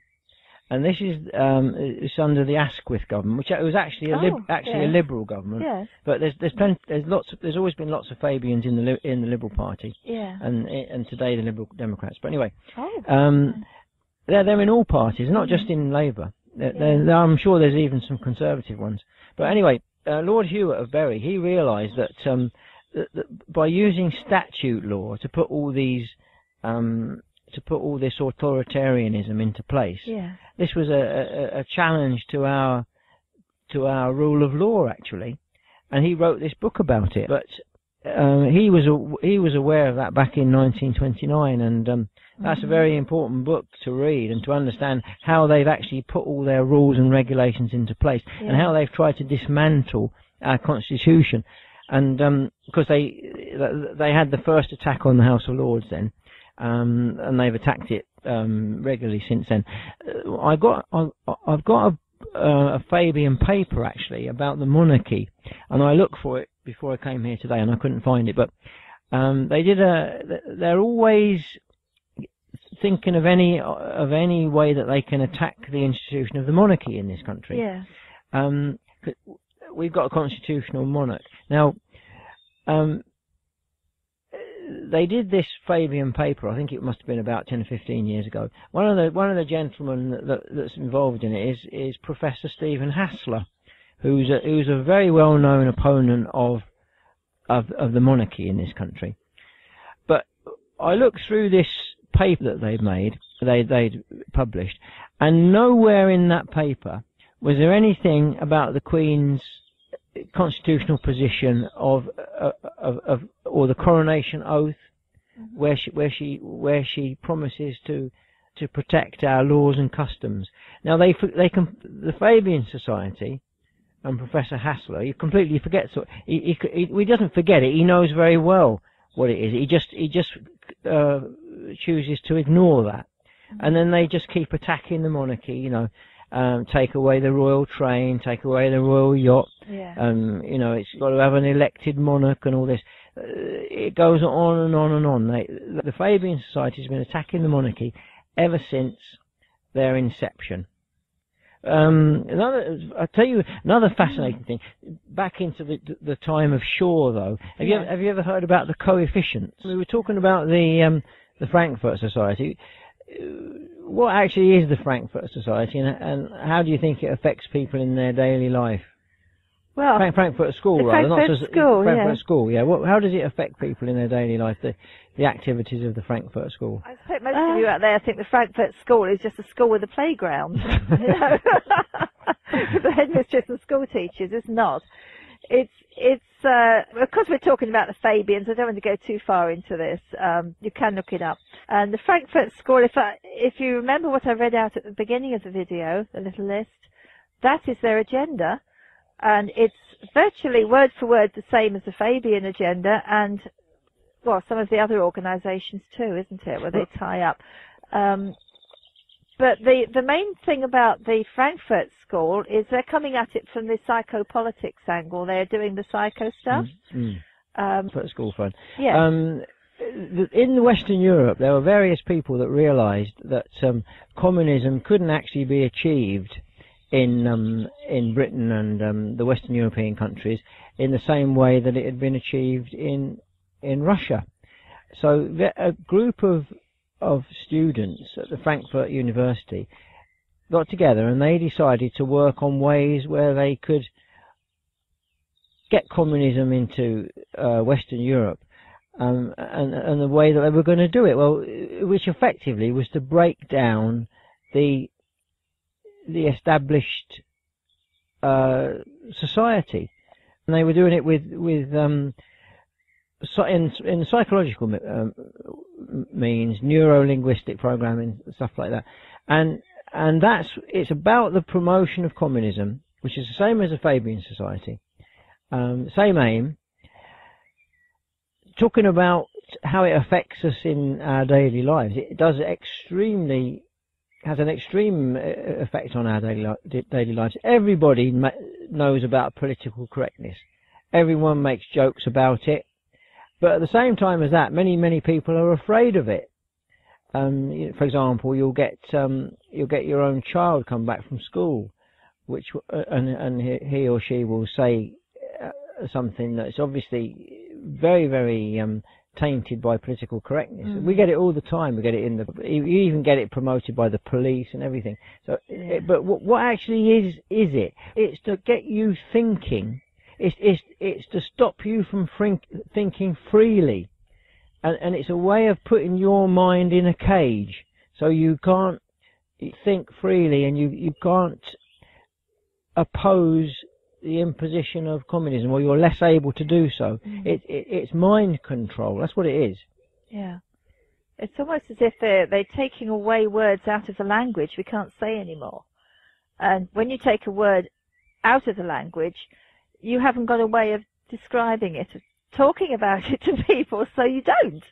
and this is it's under the Asquith government, which was actually a liberal government. Yes. But there's always been lots of Fabians in the Liberal Party. Yeah. And today the Liberal Democrats. But anyway, they're in all parties, not just in Labour. I'm sure there's even some conservative ones. But anyway, Lord Hewitt of Bury, he realised that by using statute law to put all these this authoritarianism into place. Yeah. This was a challenge to our rule of law, actually, and he wrote this book about it. But he was aware of that back in 1929, and that's a very important book to read and to understand how they've actually put all their rules and regulations into place, and how they've tried to dismantle our constitution. And because they had the first attack on the House of Lords then, and they've attacked it regularly since then. I've got a Fabian paper actually about the monarchy, and I looked for it before I came here today, and I couldn't find it. But they're always thinking of any way that they can attack the institution of the monarchy in this country. Yeah. We've got a constitutional monarch now. They did this Fabian paper. I think it must have been about 10 or 15 years ago. One of the gentlemen that's involved in it is Professor Stephen Hassler, who's a very well known opponent of the monarchy in this country. But I looked through this paper that they'd published, and nowhere in that paper was there anything about the Queen's constitutional position or the coronation oath, where she promises to protect our laws and customs. Now the Fabian Society and Professor Hassler, he completely forgets. He doesn't forget it. He knows very well what it is. He just chooses to ignore that, and then they just keep attacking the monarchy. Take away the royal train, take away the royal yacht. Yeah. It's got to have an elected monarch and all this. It goes on and on and on. The Fabian Society has been attacking the monarchy ever since their inception. I'll tell you another fascinating thing. Back into the time of Shaw, though. Have you ever heard about the coefficients? We were talking about the Frankfurt Society. What actually is the Frankfurt Society, and how do you think it affects people in their daily life? Well, Frankfurt School, rather, not just Frankfurt School. Yeah. How does it affect people in their daily life? The activities of the Frankfurt School. I suppose most of you out there think the Frankfurt School is just a school with a playground. The headmistress and school teachers. It's not. It's of course we're talking about the Fabians. I don't want to go too far into this. You can look it up. And the Frankfurt School, if you remember what I read out at the beginning of the video, the little list, that is their agenda, and it's virtually word for word the same as the Fabian agenda, and well, some of the other organisations too, isn't it? Where they tie up. But the main thing about the Frankfurt School is they're coming at it from the psychopolitics angle. They're doing the psycho stuff. Frankfurt School fun. Yeah. In Western Europe, there were various people that realised that communism couldn't actually be achieved in Britain and the Western European countries in the same way that it had been achieved in Russia. So a group of students at the Frankfurt University got together and they decided to work on ways where they could get communism into Western Europe, and the way that they were going to do it, well, which effectively was to break down the established society, and they were doing it with in psychological means, neuro-linguistic programming, stuff like that, and it's about the promotion of communism, which is the same as the Fabian Society, same aim, talking about how it affects us in our daily lives. It has an extreme effect on our daily lives. Everybody knows about political correctness. Everyone makes jokes about it. But at the same time as that, many people are afraid of it. For example, you'll get your own child come back from school, and he or she will say something that's obviously very, very tainted by political correctness. We get it all the time. We get it you even get it promoted by the police and everything. So, but what actually is it? It's to get you thinking. It's to stop you from thinking freely, and it's a way of putting your mind in a cage, so you can't think freely, and you can't oppose the imposition of communism, or you're less able to do so. It's mind control. That's what it is. Yeah. It's almost as if they're taking away words out of the language we can't say anymore. And when you take a word out of the language, you haven't got a way of describing it, of talking about it to people, so you don't.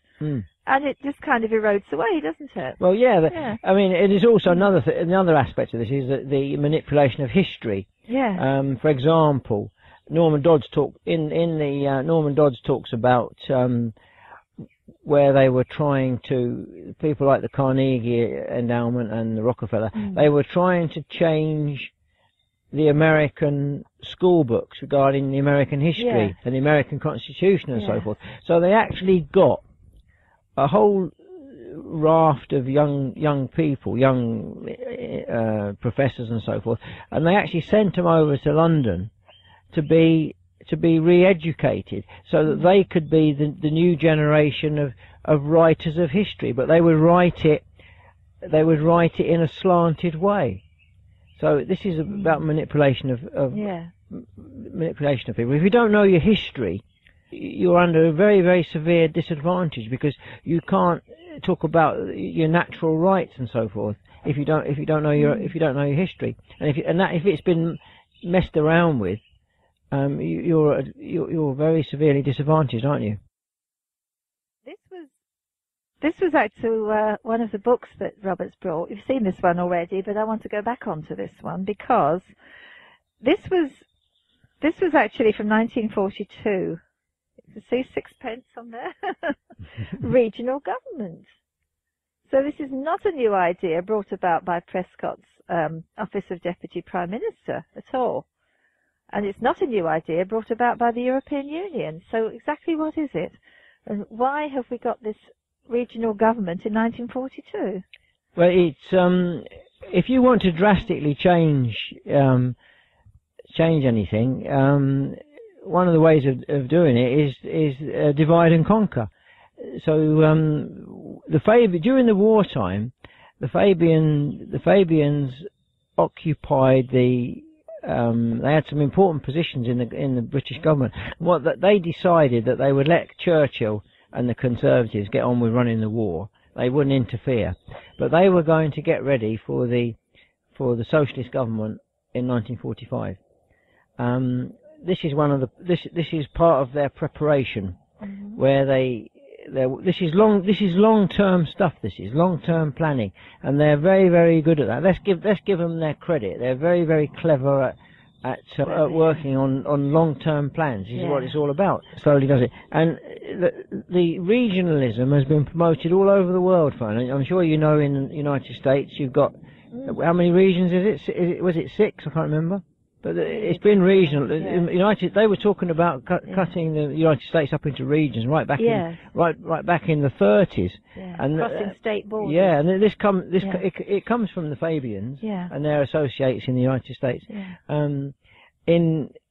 And it just kind of erodes away, doesn't it? Well, yeah. I mean, it is also another aspect of this is that the manipulation of history. Yeah. For example, Norman Dodds Norman Dodds talks about where they were trying to, people like the Carnegie Endowment and the Rockefeller, they were trying to change the American school books regarding the American history and the American Constitution and so forth. So they actually got a whole raft of young people, young professors and so forth, and they actually sent them over to London to be re-educated, so that they could be the new generation of writers of history, but they would write it in a slanted way. So this is about manipulation of manipulation of people. If you don't know your history, you're under a very, very severe disadvantage, because you can't talk about your natural rights and so forth if you don't know your history, and if it's been messed around with, you're very severely disadvantaged, aren't you? This was actually one of the books that Robert's brought. You've seen this one already, but I want to go back onto this one, because this was actually from 1942. You see sixpence on there. Regional government. So this is not a new idea brought about by Prescott's Office of Deputy Prime Minister at all. And it's not a new idea brought about by the European Union. So exactly what is it? And why have we got this regional government in 1942? Well, it's if you want to drastically change anything, one of the ways of doing it is divide and conquer. So during the wartime, the Fabians occupied they had some important positions in the British government. They decided that they would let Churchill and the Conservatives get on with running the war. They wouldn't interfere, but they were going to get ready for the socialist government in 1945. This is part of their preparation, where this is long-term stuff. This is long-term planning, and they're very, very good at that. Let's give them their credit. They're very, very clever at working on long-term plans. This is what it's all about. Slowly does it, and the regionalism has been promoted all over the world. I'm sure you know in the United States you've got how many regions is it? Was it 6? I can't remember. But it's been regional. They were talking about cutting the United States up into regions right back in the 30s, and crossing state borders. Yeah, and it comes from the Fabians and their associates in the United States.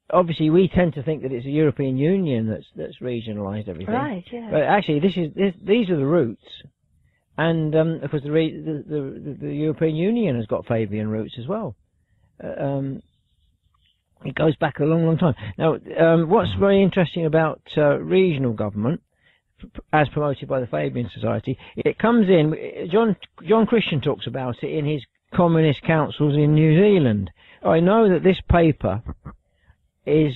Obviously we tend to think that it's the European Union that's regionalised everything. Right. Yeah. But actually, these are the roots, and of course the European Union has got Fabian roots as well. It goes back a long, long time. Now, what's very interesting about regional government, as promoted by the Fabian Society, it comes in. John Christian talks about it in his communist councils in New Zealand. I know that this paper is,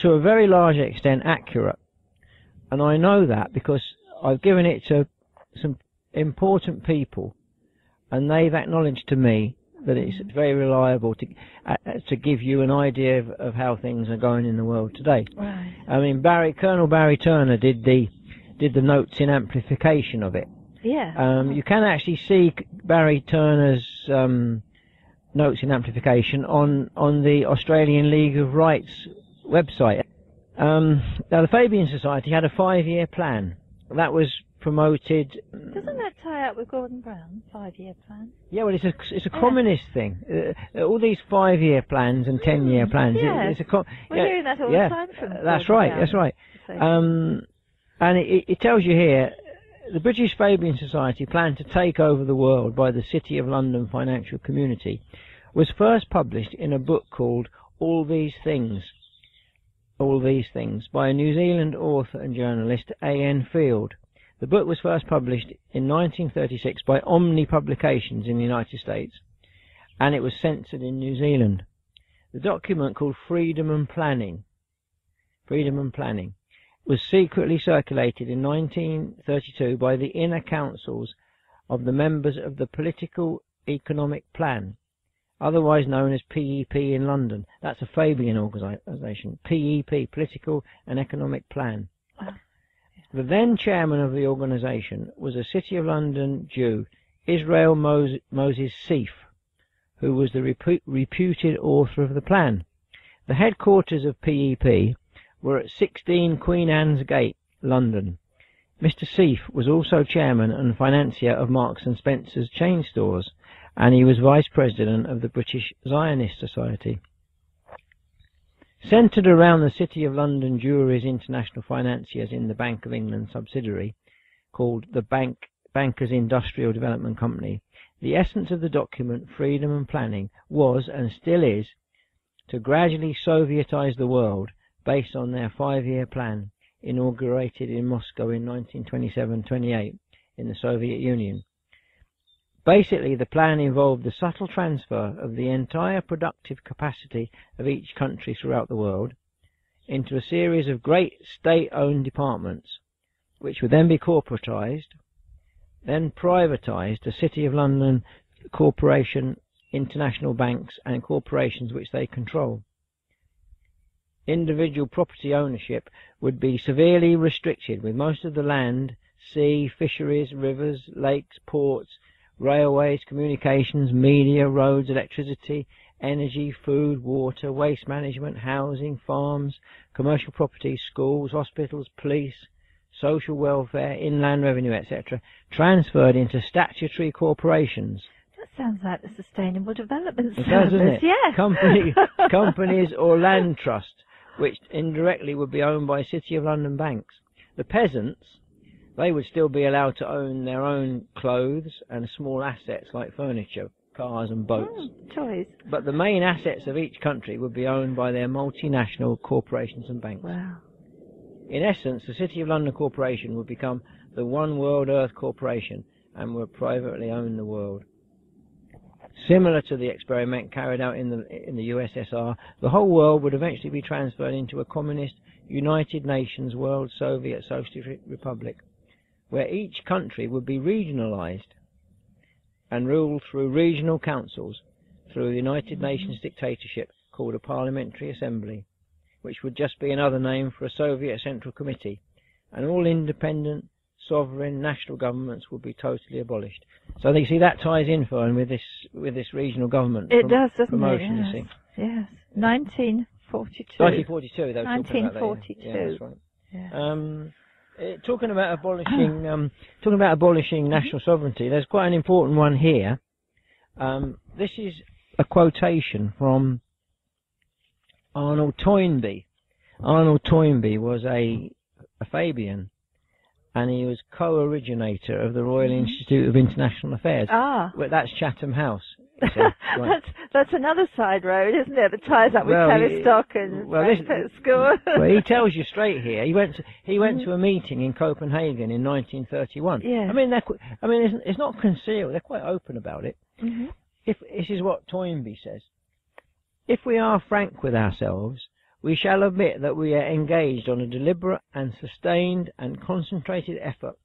to a very large extent, accurate, and I know that because I've given it to some important people, and they've acknowledged to me that it's very reliable to give you an idea of how things are going in the world today. Right. I mean, Colonel Barry Turner did the notes in amplification of it. Yeah. You can actually see Barry Turner's notes in amplification on the Australian League of Rights website. Now, the Fabian Society had a 5-year plan. That was promoted. Doesn't that tie up with Gordon Brown's 5-year plan? Yeah, well, it's a communist thing. All these 5-year plans and 10-year plans. Yes. We're hearing that all the time from that's Gordon right. Brown. That's right. And it tells you here, the British Fabian Society planned to take over the world by the City of London financial community, was first published in a book called All These Things, by a New Zealand author and journalist, A.N. Field. The book was first published in 1936 by Omni Publications in the United States, and it was censored in New Zealand. The document, called Freedom and Planning, was secretly circulated in 1932 by the inner councils of the members of the Political Economic Plan, otherwise known as PEP in London. That's a Fabian organisation. PEP, Political and Economic Plan. The then chairman of the organisation was a City of London Jew, Israel Moses Seif, who was the reputed author of the plan. The headquarters of PEP were at 16 Queen Anne's Gate, London. Mr. Seif was also chairman and financier of Marks and Spencer's chain stores, and he was vice president of the British Zionist Society. Centred around the City of London Jewry's international financiers in the Bank of England subsidiary, called the Bankers Industrial Development Company, the essence of the document Freedom and Planning was, and still is, to gradually Sovietize the world based on their 5-year plan, inaugurated in Moscow in 1927-28 in the Soviet Union. Basically, the plan involved the subtle transfer of the entire productive capacity of each country throughout the world into a series of great state-owned departments, which would then be corporatized, then privatized to City of London Corporation, international banks and corporations which they control. Individual property ownership would be severely restricted, with most of the land, sea, fisheries, rivers, lakes, ports, railways, communications, media, roads, electricity, energy, food, water, waste management, housing, farms, commercial property, schools, hospitals, police, social welfare, inland revenue, etc., transferred into statutory corporations. That sounds like the Sustainable Development Service. It does, doesn't it? Yes. Companies or land trusts, which indirectly would be owned by City of London banks. The peasants, they would still be allowed to own their own clothes and small assets like furniture, cars and boats. Toys. But the main assets of each country would be owned by their multinational corporations and banks. Wow. In essence, the City of London Corporation would become the One World Earth Corporation and would privately own the world. Similar to the experiment carried out in the USSR, the whole world would eventually be transferred into a communist United Nations World Soviet Socialist Republic, where each country would be regionalized and ruled through regional councils, through a United Nations dictatorship called a Parliamentary Assembly, which would just be another name for a Soviet Central Committee, and all independent, sovereign national governments would be totally abolished. So you see that ties in, Fern, with this regional government. It does, doesn't promotion, it? You see. Yes. 1942. 1942. They were 1942. Talking about that, yeah, that's right. Yes. Talking about abolishing national sovereignty, there's quite an important one here. This is a quotation from Arnold Toynbee. Arnold Toynbee was a Fabian, and he was co-originator of the Royal Institute of International Affairs. Well, that's Chatham House. Right. That's another side road, isn't it, that ties up with Tavistock and Frankfurt School. Well, he tells you straight here. He went to a meeting in Copenhagen in 1931. Yeah. I mean, it's not concealed. They're quite open about it. Mm-hmm. This is what Toynbee says. If we are frank with ourselves, we shall admit that we are engaged on a deliberate and sustained and concentrated effort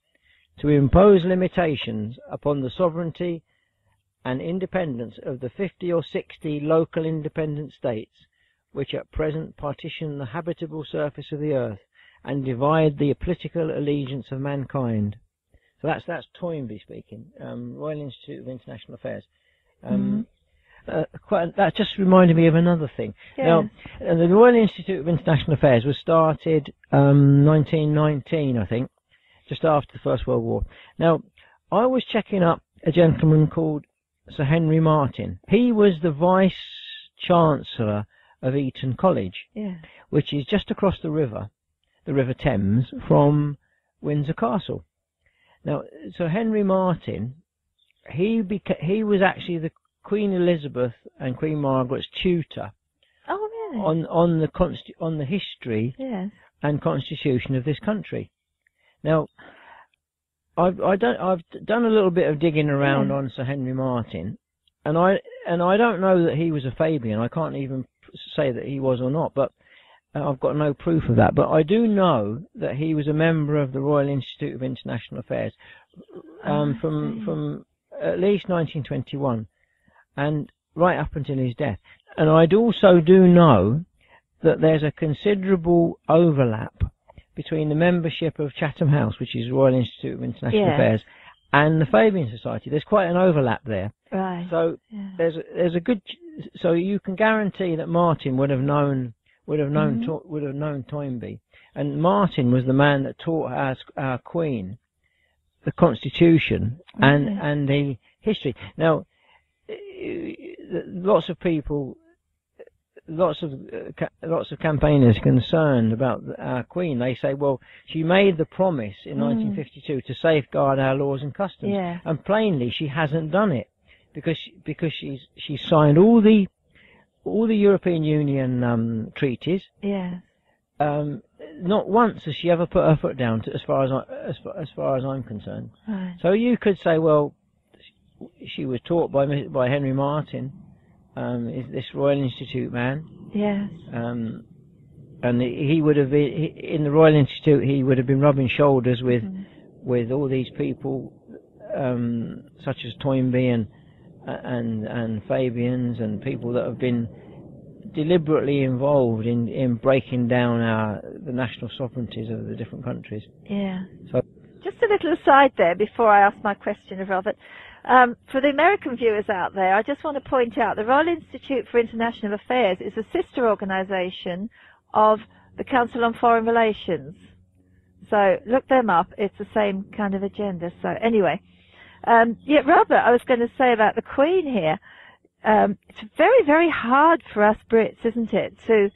to impose limitations upon the sovereignty and independence of the 50 or 60 local independent states, which at present partition the habitable surface of the earth and divide the political allegiance of mankind. So that's Toynbee speaking, Royal Institute of International Affairs. That just reminded me of another thing. Yes. Now, the Royal Institute of International Affairs was started 1919, I think, just after the First World War. Now, I was checking up a gentleman called Sir Henry Martin. He was the Vice-Chancellor of Eton College, which is just across the River Thames, from Windsor Castle. Now, Sir Henry Martin, he was actually the Queen Elizabeth and Queen Margaret's tutor. Oh, really? On the history and constitution of this country. Now, I've done a little bit of digging around on Sir Henry Martin, and I don't know that he was a Fabian. I can't even say that he was or not, but I've got no proof of that. But I do know that he was a member of the Royal Institute of International Affairs from at least 1921, and right up until his death. And I also do know that there's a considerable overlap between the membership of Chatham House, which is Royal Institute of International Affairs, and the Fabian Society. There's quite an overlap there. Right. So there's a good. So you can guarantee that Martin would have known Toynbee, and Martin was the man that taught our Queen the Constitution and the history. Now, lots of people. Lots of campaigners concerned about our Queen. They say, well, she made the promise in 1952 to safeguard our laws and customs, and plainly she hasn't done it because she's signed all the European Union treaties. Not once has she ever put her foot down, as far as I'm concerned. Right. So you could say, well, she was taught by Henry Martin. Is this Royal Institute man? Yes. And he would have been in the Royal Institute. He would have been rubbing shoulders with all these people, such as Toynbee and Fabians, and people that have been deliberately involved in breaking down the national sovereignties of the different countries. Yeah. So, just a little aside there before I ask my question of Robert. For the American viewers out there, I just want to point out the Royal Institute for International Affairs is a sister organisation of the Council on Foreign Relations. So look them up. It's the same kind of agenda. So anyway, Robert, I was going to say about the Queen here. It's very, very hard for us Brits, isn't it, to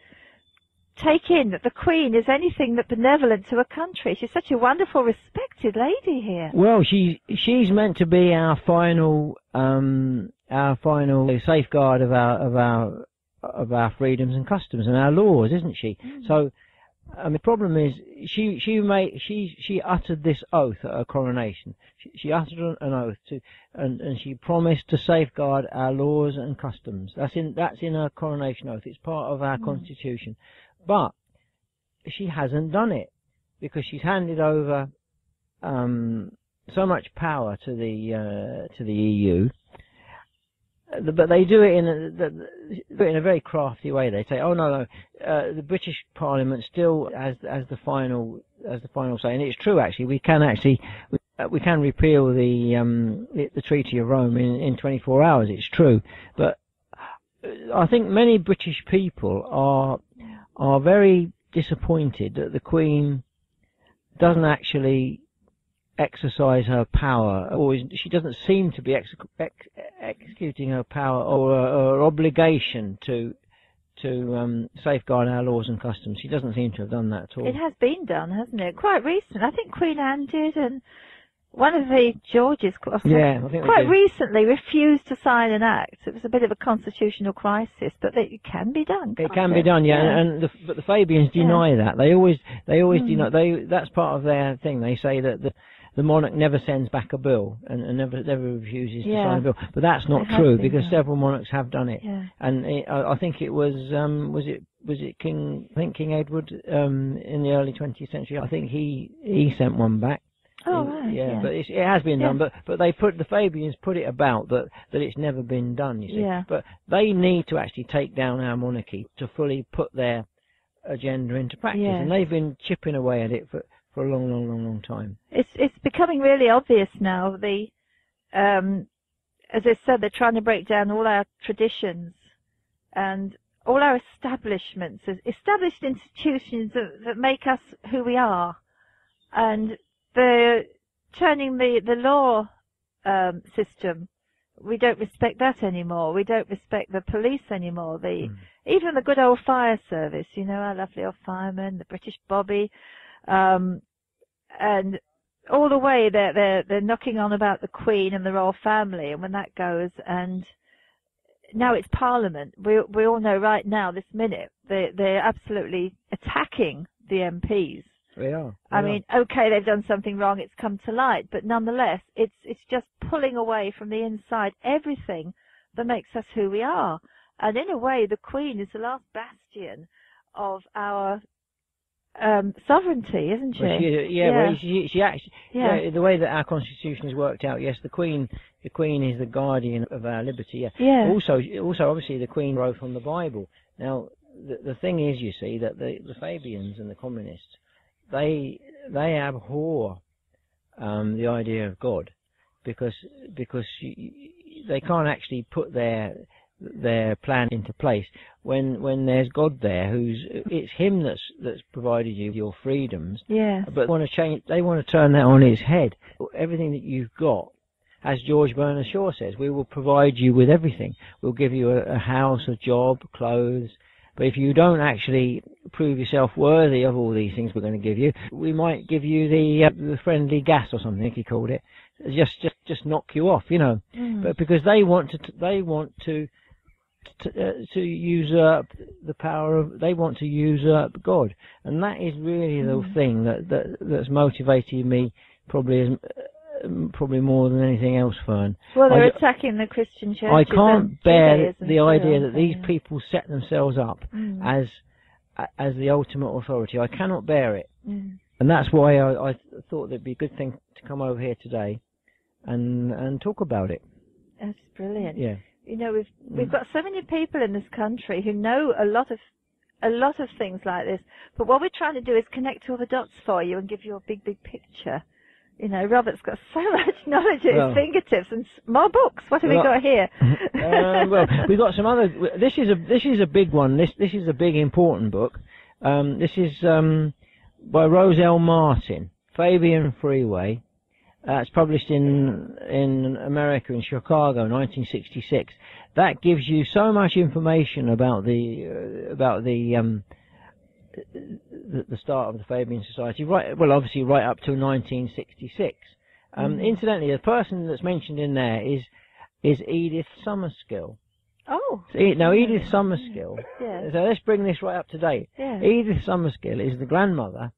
take in that the Queen is anything but benevolent to a country. She's such a wonderful, respected lady here. Well, she's meant to be our final safeguard of our freedoms and customs and our laws, isn't she? So, the problem is she uttered this oath at her coronation. She uttered an oath and she promised to safeguard our laws and customs. That's in her coronation oath. It's part of our constitution. But she hasn't done it because she's handed over so much power to the EU. But they do it in a very crafty way. They say, "Oh no, the British Parliament still has the final say," and it's true. Actually, we can repeal the Treaty of Rome in 24 hours. It's true, but I think many British people are very disappointed that the Queen doesn't actually exercise her power, or she doesn't seem to be executing her power or obligation to safeguard our laws and customs. She doesn't seem to have done that at all. It has been done, hasn't it? Quite recent. I think Queen Anne did, and one of the Georges quite recently refused to sign an act. It was a bit of a constitutional crisis, but it can be done. It can be done, but the Fabians deny that. They always deny. That's part of their thing. They say that the monarch never sends back a bill and never refuses to sign a bill. But that's not true because several monarchs have done it. Yeah. And I think it was King Edward in the early 20th century. I think he sent one back. Oh, right. Yeah, but it has been done. But the Fabians put it about that it's never been done. You see. Yeah. But they need to actually take down our monarchy to fully put their agenda into practice, and they've been chipping away at it for a long time. It's becoming really obvious now. As I said, they're trying to break down all our traditions and all our established institutions that make us who we are, and they're turning the law system. We don't respect that anymore. We don't respect the police anymore. Even the good old fire service, you know, our lovely old firemen, the British Bobby, and all the way they're knocking on about the Queen and the royal family, and when that goes, and now it's Parliament. We all know right now, this minute, they're absolutely attacking the MPs. They are. I mean, okay, they've done something wrong, it's come to light, but nonetheless, it's just pulling away from the inside everything that makes us who we are. And in a way, the Queen is the last bastion of our sovereignty, isn't she? Well, she actually, the way that our constitution is worked out, yes, the Queen is the guardian of our liberty. Yeah. Also, obviously, the Queen wrote from the Bible. Now, the thing is, you see, that the Fabians and the communists, they abhor the idea of God, because they can't actually put their plan into place when there's God there, it's Him that's provided you your freedoms. Yeah. But they want to turn that on its head. Everything that you've got, as George Bernard Shaw says, we will provide you with everything. We'll give you a house, a job, clothes. But if you don't actually prove yourself worthy of all these things we're going to give you, we might give you the friendly gas or something, he called it, just knock you off, you know. But because they want to usurp the power of, they want to usurp God, and that is really the thing that's motivated me probably more than anything else, Fern. Well, they're attacking the Christian churches. I can't bear the idea that these people set themselves up as the ultimate authority. I cannot bear it, and that's why I thought it'd be a good thing to come over here today and talk about it. That's brilliant. Yeah. You know, we've got so many people in this country who know a lot of things like this, but what we're trying to do is connect all the dots for you and give you a big picture. You know, Robert's got so much knowledge at his fingertips, and more books. What have we got here? Well, we've got some other. This is a big one. This is a big important book. This is by Rose L. Martin, Fabian Freeway. It's published in America, in Chicago, 1966. That gives you so much information about the start of the Fabian Society, right up to 1966. Incidentally, the person that's mentioned in there is Edith Summerskill. Oh. Now, Edith Summerskill. Yeah. So let's bring this right up to date. Yeah. Edith Summerskill is the grandmother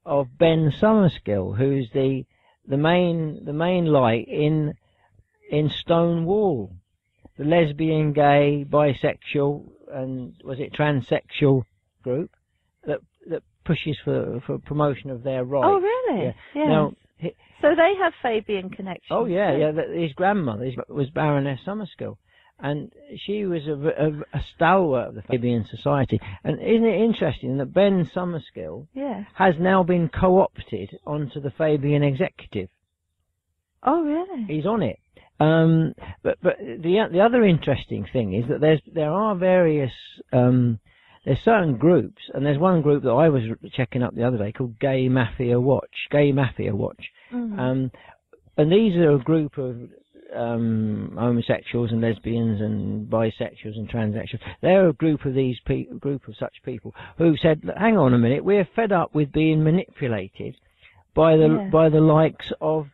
of Ben Summerskill, who's the main light in Stonewall, the lesbian, gay, bisexual, and was it transsexual group that pushes for promotion of their rights. Oh, really? Yeah. Yes. Now, so they have Fabian connections. Oh, yeah. His grandmother was Baroness Summerskill, and she was a stalwart of the Fabian Society. And isn't it interesting that Ben Summerskill has now been co-opted onto the Fabian executive? Oh, really? He's on it. But the other interesting thing is that there are various there's certain groups, and there's one group that I was checking up the other day called Gay Mafia Watch. And these are a group of homosexuals and lesbians and bisexuals and transsexuals. They're a group of such people who said, hang on a minute, we're fed up with being manipulated by the likes of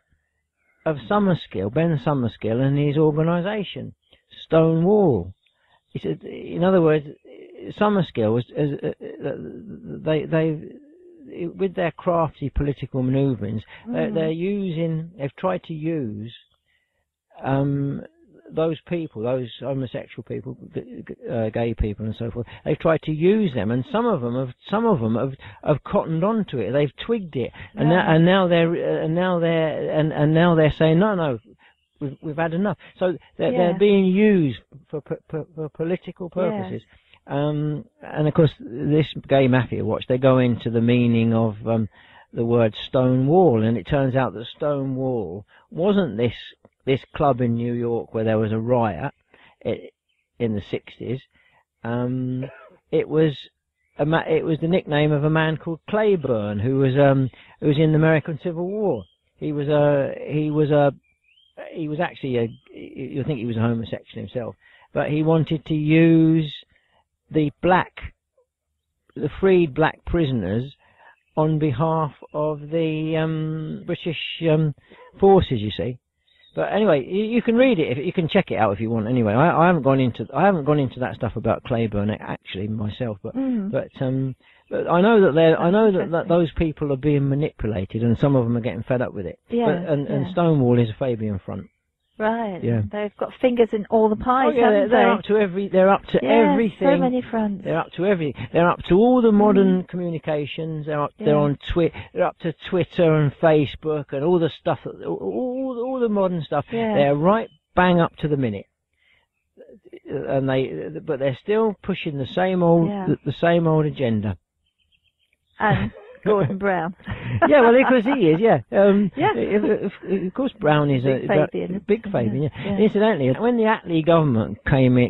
Summerskill, Ben Summerskill, and his organisation, Stonewall. He said, in other words, Summerskill with their crafty political manoeuvrings, they've tried to use those people, those homosexual people, gay people, and so forth. They've tried to use them, and some of them have cottoned onto it. They've twigged it, and now they're saying no. We've had enough. So they're being used for political purposes. And of course, this Gay Mafia Watch, they go into the meaning of the word Stonewall, and it turns out that Stonewall wasn't this club in New York where there was a riot in the 60s. It was it was the nickname of a man called Claiborne, who was in the American Civil War. He was actually you think he was a homosexual himself, but he wanted to use the freed black prisoners on behalf of the British forces, you see. But anyway, you can read it, you can check it out if you want. Anyway, I haven't gone into that stuff about Claiborne actually myself, but I know that those people are being manipulated, and some of them are getting fed up with it. Yeah, and Stonewall is a Fabian front. Right. Yeah. They've got fingers in all the pies, haven't they're they? up to everything. So many fronts. They're up to everything. They're up to all the modern communications. They're on They're up to Twitter and Facebook and all the stuff, all the modern stuff. Yeah. They're right bang up to the minute. And but they're still pushing the same old agenda. And Gordon Brown. Yeah, well, because he is, yeah. Of course, Brown is big Fabian. Yeah. Incidentally, when the Attlee government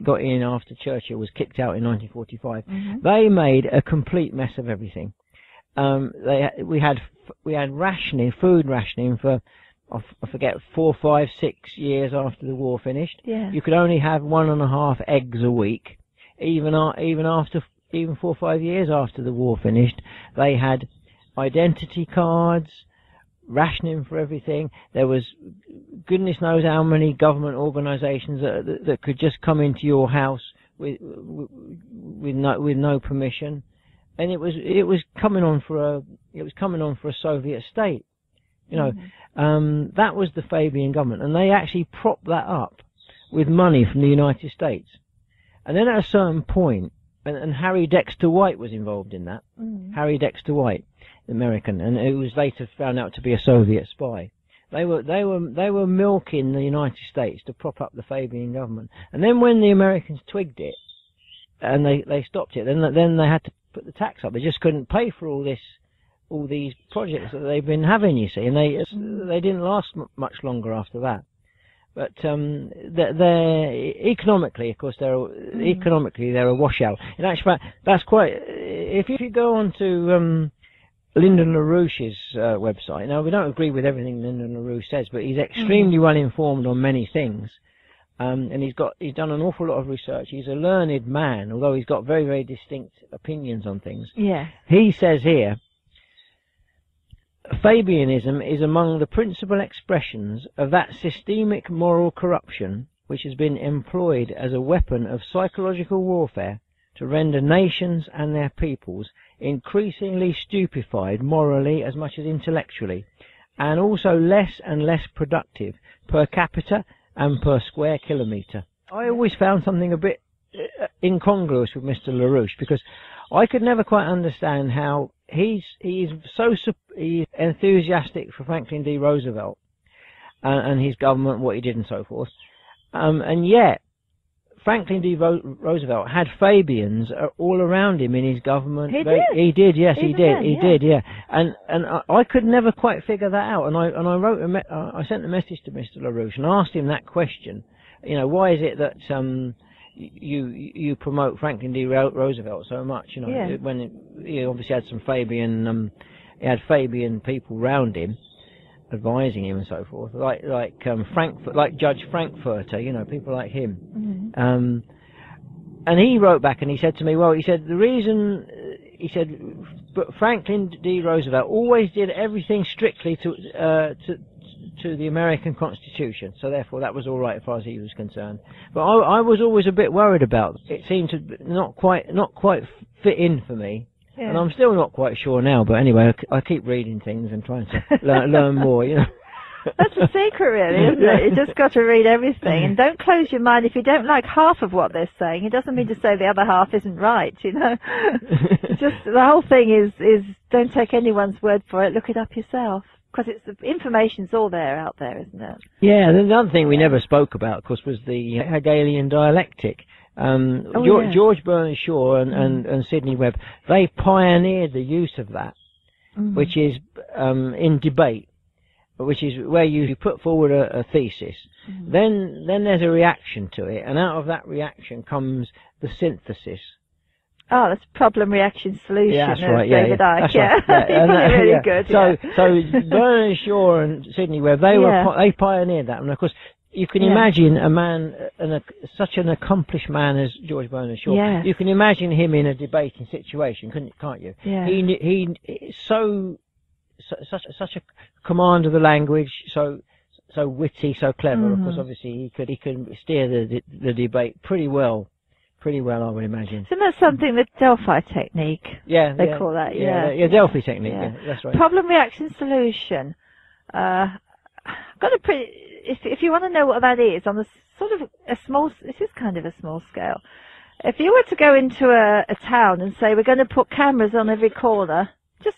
got in after Churchill was kicked out in 1945, they made a complete mess of everything. We had food rationing for, I forget, 4, 5, 6 years after the war finished. Yeah. You could only have 1.5 eggs a week, even 4 or 5 years after the war finished. They had identity cards, rationing for everything. There was goodness knows how many government organisations that could just come into your house with no permission, and it was coming on for a Soviet state. You know, that was the Fabian government, and they actually propped that up with money from the United States. And then at a certain point, and Harry Dexter White was involved in that. Harry Dexter White, American, and it was later found out to be a Soviet spy. They were milking the United States to prop up the Fabian government. And then when the Americans twigged it, and they stopped it, then they had to put the tax up. They just couldn't pay for all these projects that they've been having, you see, and they didn't last much longer after that. But they're economically, of course, they're a washout. In actual fact, that's quite. If you go on to Lyndon LaRouche's website, now we don't agree with everything Lyndon LaRouche says, but he's extremely well informed on many things, and he's done an awful lot of research. He's a learned man, although he's got very, very distinct opinions on things. Yeah. He says here, Fabianism is among the principal expressions of that systemic moral corruption which has been employed as a weapon of psychological warfare to render nations and their peoples increasingly stupefied morally as much as intellectually, and also less and less productive per capita and per square kilometre. I always found something a bit incongruous with Mr. LaRouche, because I could never quite understand how he's enthusiastic for Franklin D. Roosevelt and his government, what he did and so forth, and yet Franklin D. Roosevelt had Fabians all around him in his government. He did, yes, he did, yeah. And I could never quite figure that out. And I sent a message to Mr. LaRouche and asked him that question. You know, why is it that you promote Franklin D. Roosevelt so much? You know, when he obviously had some Fabian, he had Fabian people round him, advising him and so forth, like Frankfurt, like Judge Frankfurter, you know, people like him. And he wrote back and he said to me, well, he said the reason, he said, but Franklin D. Roosevelt always did everything strictly to the American Constitution, so therefore that was all right as far as he was concerned. But I was always a bit worried about it. It seemed to not quite fit in for me. Yeah. And I'm still not quite sure now, but anyway, I keep reading things and trying to learn more, you know. That's the secret, really, isn't it? You just got to read everything, and don't close your mind if you don't like half of what they're saying. It doesn't mean to say the other half isn't right, you know. Just the whole thing is don't take anyone's word for it. Look it up yourself, because the information's all there out there, isn't it? Yeah. The other thing we never spoke about, of course, was the Hegelian Dialectic. George Bernard Shaw and Sidney Webb, they pioneered the use of that, which is in debate, which is where you put forward a thesis, then there's a reaction to it, and out of that reaction comes the synthesis, Oh, that's problem, reaction, solution. Yeah, that's right. Yeah, David yeah. Icke. That's Yeah, right. Yeah. really Yeah. good. So Bernard Shaw and Sidney Webb, they pioneered that, and of course you can imagine a man, such an accomplished man as George Bernard Shaw. Yes. You can imagine him in a debating situation, can't you? Yeah. Such a command of the language, so witty, so clever. Of course, obviously he could steer the debate pretty well, I would imagine. Isn't that something, the Delphi technique? Yeah, they call that. Yeah, Delphi technique. Yeah, that's right. Problem, reaction, solution. If you want to know what that is, on a sort of a small, this is kind of a small scale. If you were to go into a town and say, we're going to put cameras on every corner, this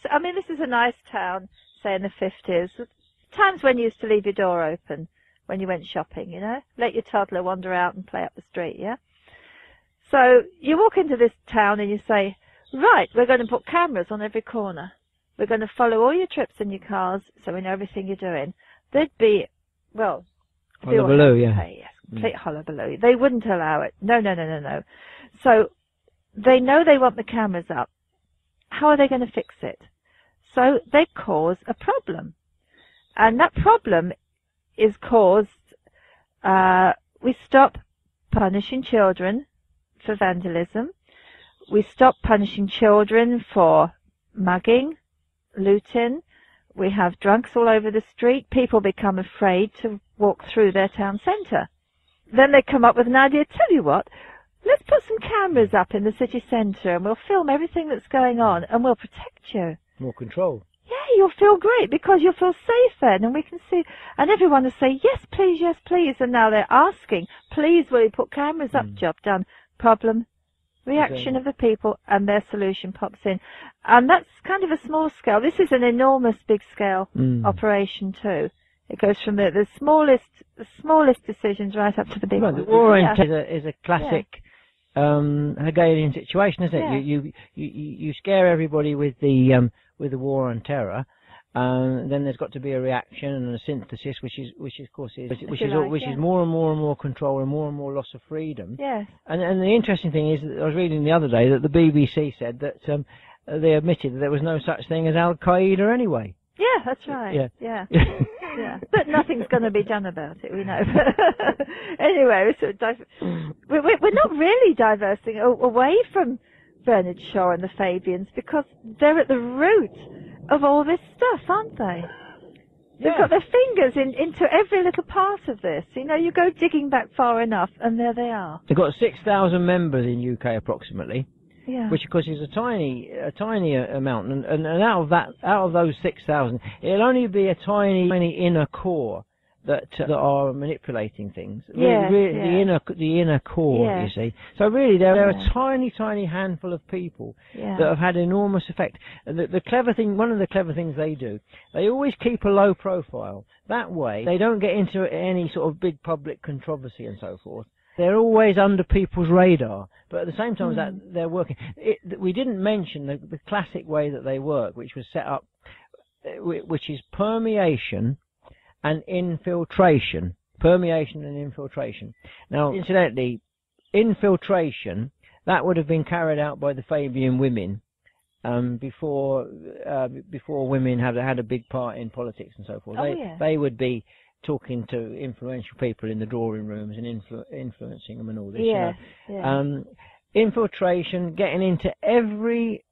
is a nice town, say in the 50s, times when you used to leave your door open when you went shopping, let your toddler wander out and play up the street, yeah? So you walk into this town and you say, right, we're going to put cameras on every corner. We're going to follow all your trips in your cars so we know everything you're doing. There'd be, hullabaloo, yeah. Yes, complete hullabaloo. They wouldn't allow it. No. So they know they want the cameras up. How are they going to fix it? So they cause a problem. And that problem is caused, we stop punishing children for vandalism. We stop punishing children for mugging, looting. We have drunks all over the street. People become afraid to walk through their town centre. Then they come up with an idea. Tell you what, let's put some cameras up in the city centre and we'll film everything that's going on and we'll protect you. More control. Yeah, you'll feel great because you'll feel safe then, and we can see, and everyone will say, yes, please, and now they're asking, please, will you put cameras up? Job done. Problem, reaction of the people, and their solution pops in. And that's kind of a small scale. This is an enormous big scale operation too. It goes from the smallest decisions right up to the big ones. The war is a classic Hegelian situation, isn't it? You scare everybody with the war on terror, then there's got to be a reaction and a synthesis, which is more and more control and more loss of freedom. Yes. And the interesting thing is that I was reading the other day that the BBC said that they admitted that there was no such thing as Al Qaeda anyway. Yeah, that's right. Yeah. But nothing's going to be done about it, we know. Anyway, we're not really diversing away from Bernard Shaw and the Fabians because they're at the root of all this stuff, aren't they? They've got their fingers into every little part of this. You go digging back far enough and there they are. They've got 6,000 members in UK approximately. Yeah. Which of course is a tiny amount, and out of those 6,000, it'll only be a tiny inner core that are manipulating things. The inner core, you see. So really, they're a tiny handful of people that have had enormous effect. And the clever thing, one of the clever things they do, they always keep a low profile. That way, they don't get into any sort of big public controversy and so forth. They're always under people's radar, but at the same time as that, they're working. We didn't mention the classic way that they work, which was set up, which is permeation and infiltration. Permeation and infiltration. Now, incidentally, infiltration, that would have been carried out by the Fabian women before women had a big part in politics and so forth. They would be talking to influential people in the drawing rooms and influencing them and all this. Infiltration, getting into every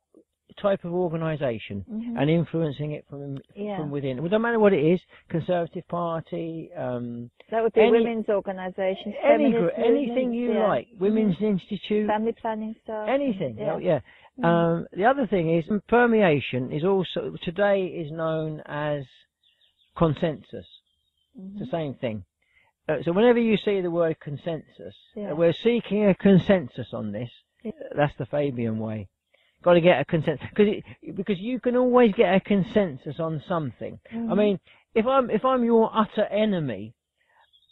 type of organisation and influencing it from within. It doesn't matter what it is, Conservative Party. That would be women's organisations, anything you like, Women's Institute, family planning stuff, anything. The other thing is permeation is also today is known as consensus. It's the same thing. So whenever you see the word consensus, we're seeking a consensus on this. That's the Fabian way. Got to get a consensus because you can always get a consensus on something. I mean, if I'm your utter enemy,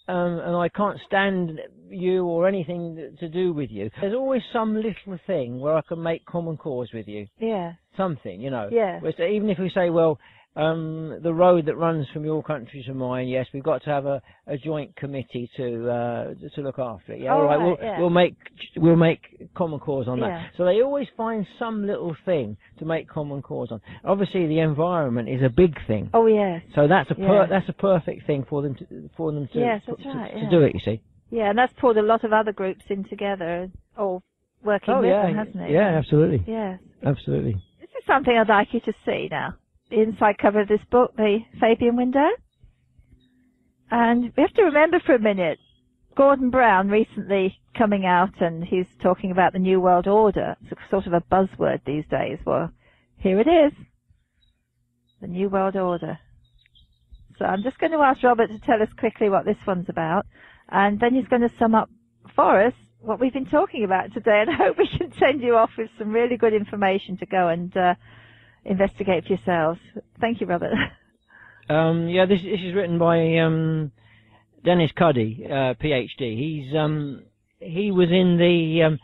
and I can't stand you or anything to do with you, there's always some little thing where I can make common cause with you. Yeah. Something, Yeah. Even if we say, well, the road that runs from your country to mine, yes, we've got to have a joint committee to look after it. Yeah, all right, we'll make common cause on that. So they always find some little thing to make common cause on. Obviously, the environment is a big thing. Oh yes. So that's a perfect thing for them to do it. You see. Yeah, and that's pulled a lot of other groups in together, all working with them, hasn't it? Yeah, absolutely. Yes. Absolutely. This is something I'd like you to see now. The inside cover of this book, the Fabian window. And we have to remember for a minute, Gordon Brown recently coming out and he's talking about the New World Order. It's sort of a buzzword these days. Well, here it is. The New World Order. So I'm just going to ask Robert to tell us quickly what this one's about. And then he's going to sum up for us what we've been talking about today. And I hope we can send you off with some really good information to go and investigate for yourselves. Thank you, Robert. Yeah, this is written by Dennis Cuddy, PhD. He was in the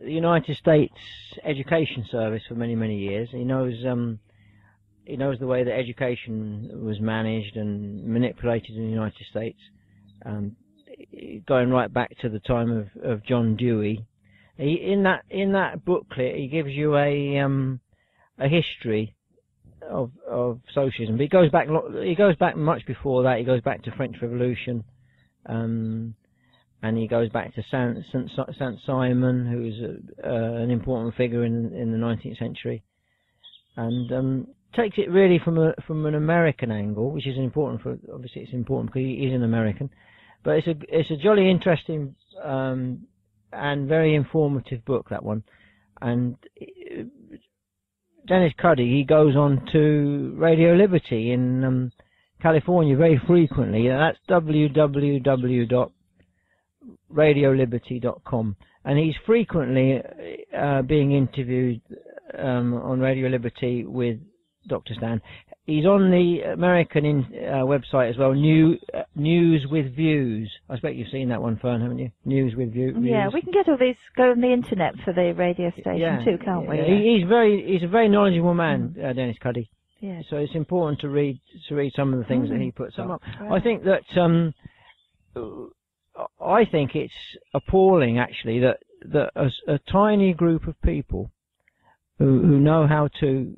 United States Education Service for many, many years. He knows the way that education was managed and manipulated in the United States, going right back to the time of John Dewey. In that booklet, he gives you a history of socialism. But he goes back much before that. He goes back to French Revolution, and he goes back to Saint Simon, who was an important figure in the 19th century, and takes it really from an American angle, which is important obviously it's important because he is an American, but it's a jolly interesting and very informative book, that one. And Dennis Cuddy, he goes on to Radio Liberty in California very frequently. That's www.radioliberty.com, and he's frequently being interviewed on Radio Liberty with Dr. Stan. He's on the American website as well, News with Views. I expect you've seen that one, Fern, haven't you? News with Views. Yeah, we can get all these, go on the internet for the radio station too, can't we? Yeah. He's a very knowledgeable man, Dennis Cuddy. Yeah. So it's important to read some of the things that he puts up. Right. I think that I think it's appalling actually that a tiny group of people who know how to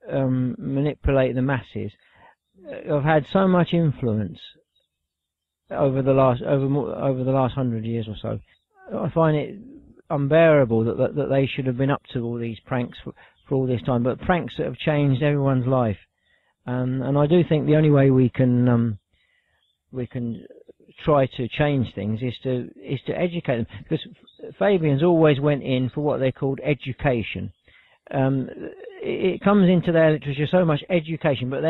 manipulate the masses have had so much influence over the last 100 years or so. I find it unbearable that they should have been up to all these pranks for all this time, but pranks that have changed everyone's life. And I do think the only way we can try to change things is to educate them, because Fabians always went in for what they called education. It comes into their literature so much education, but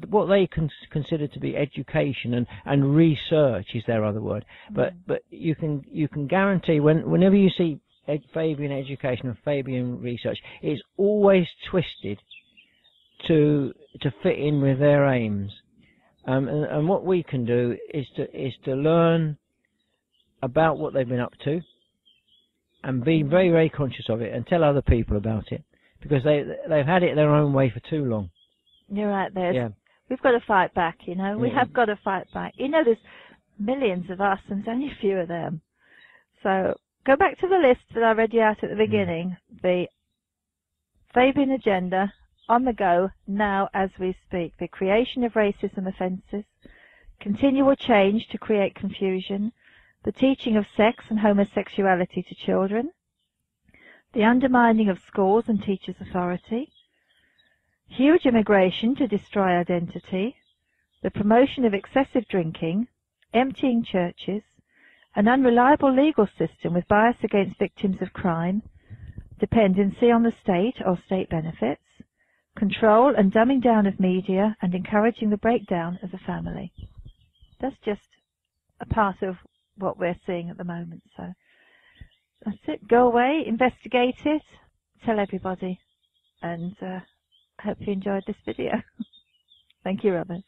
what they consider to be education and research is their other word. But you can guarantee whenever you see Fabian education or Fabian research, it's always twisted to fit in with their aims. And what we can do is to learn about what they've been up to, and be very, very conscious of it, and tell other people about it, because they've had it their own way for too long. You're right there. We've got to fight back, you know. We have got to fight back. You know, there's millions of us and there's only a few of them. So go back to the list that I read you out at the beginning. The Fabian agenda, on the go, now as we speak. The creation of racism offences, continual change to create confusion, the teaching of sex and homosexuality to children, the undermining of schools and teachers' authority, huge immigration to destroy identity, the promotion of excessive drinking, emptying churches, an unreliable legal system with bias against victims of crime, dependency on the state or state benefits, control and dumbing down of media, and encouraging the breakdown of the family. That's just a part of what we're seeing at the moment. So that's it. Go away, investigate it, tell everybody, and I hope you enjoyed this video. Thank you, Robert.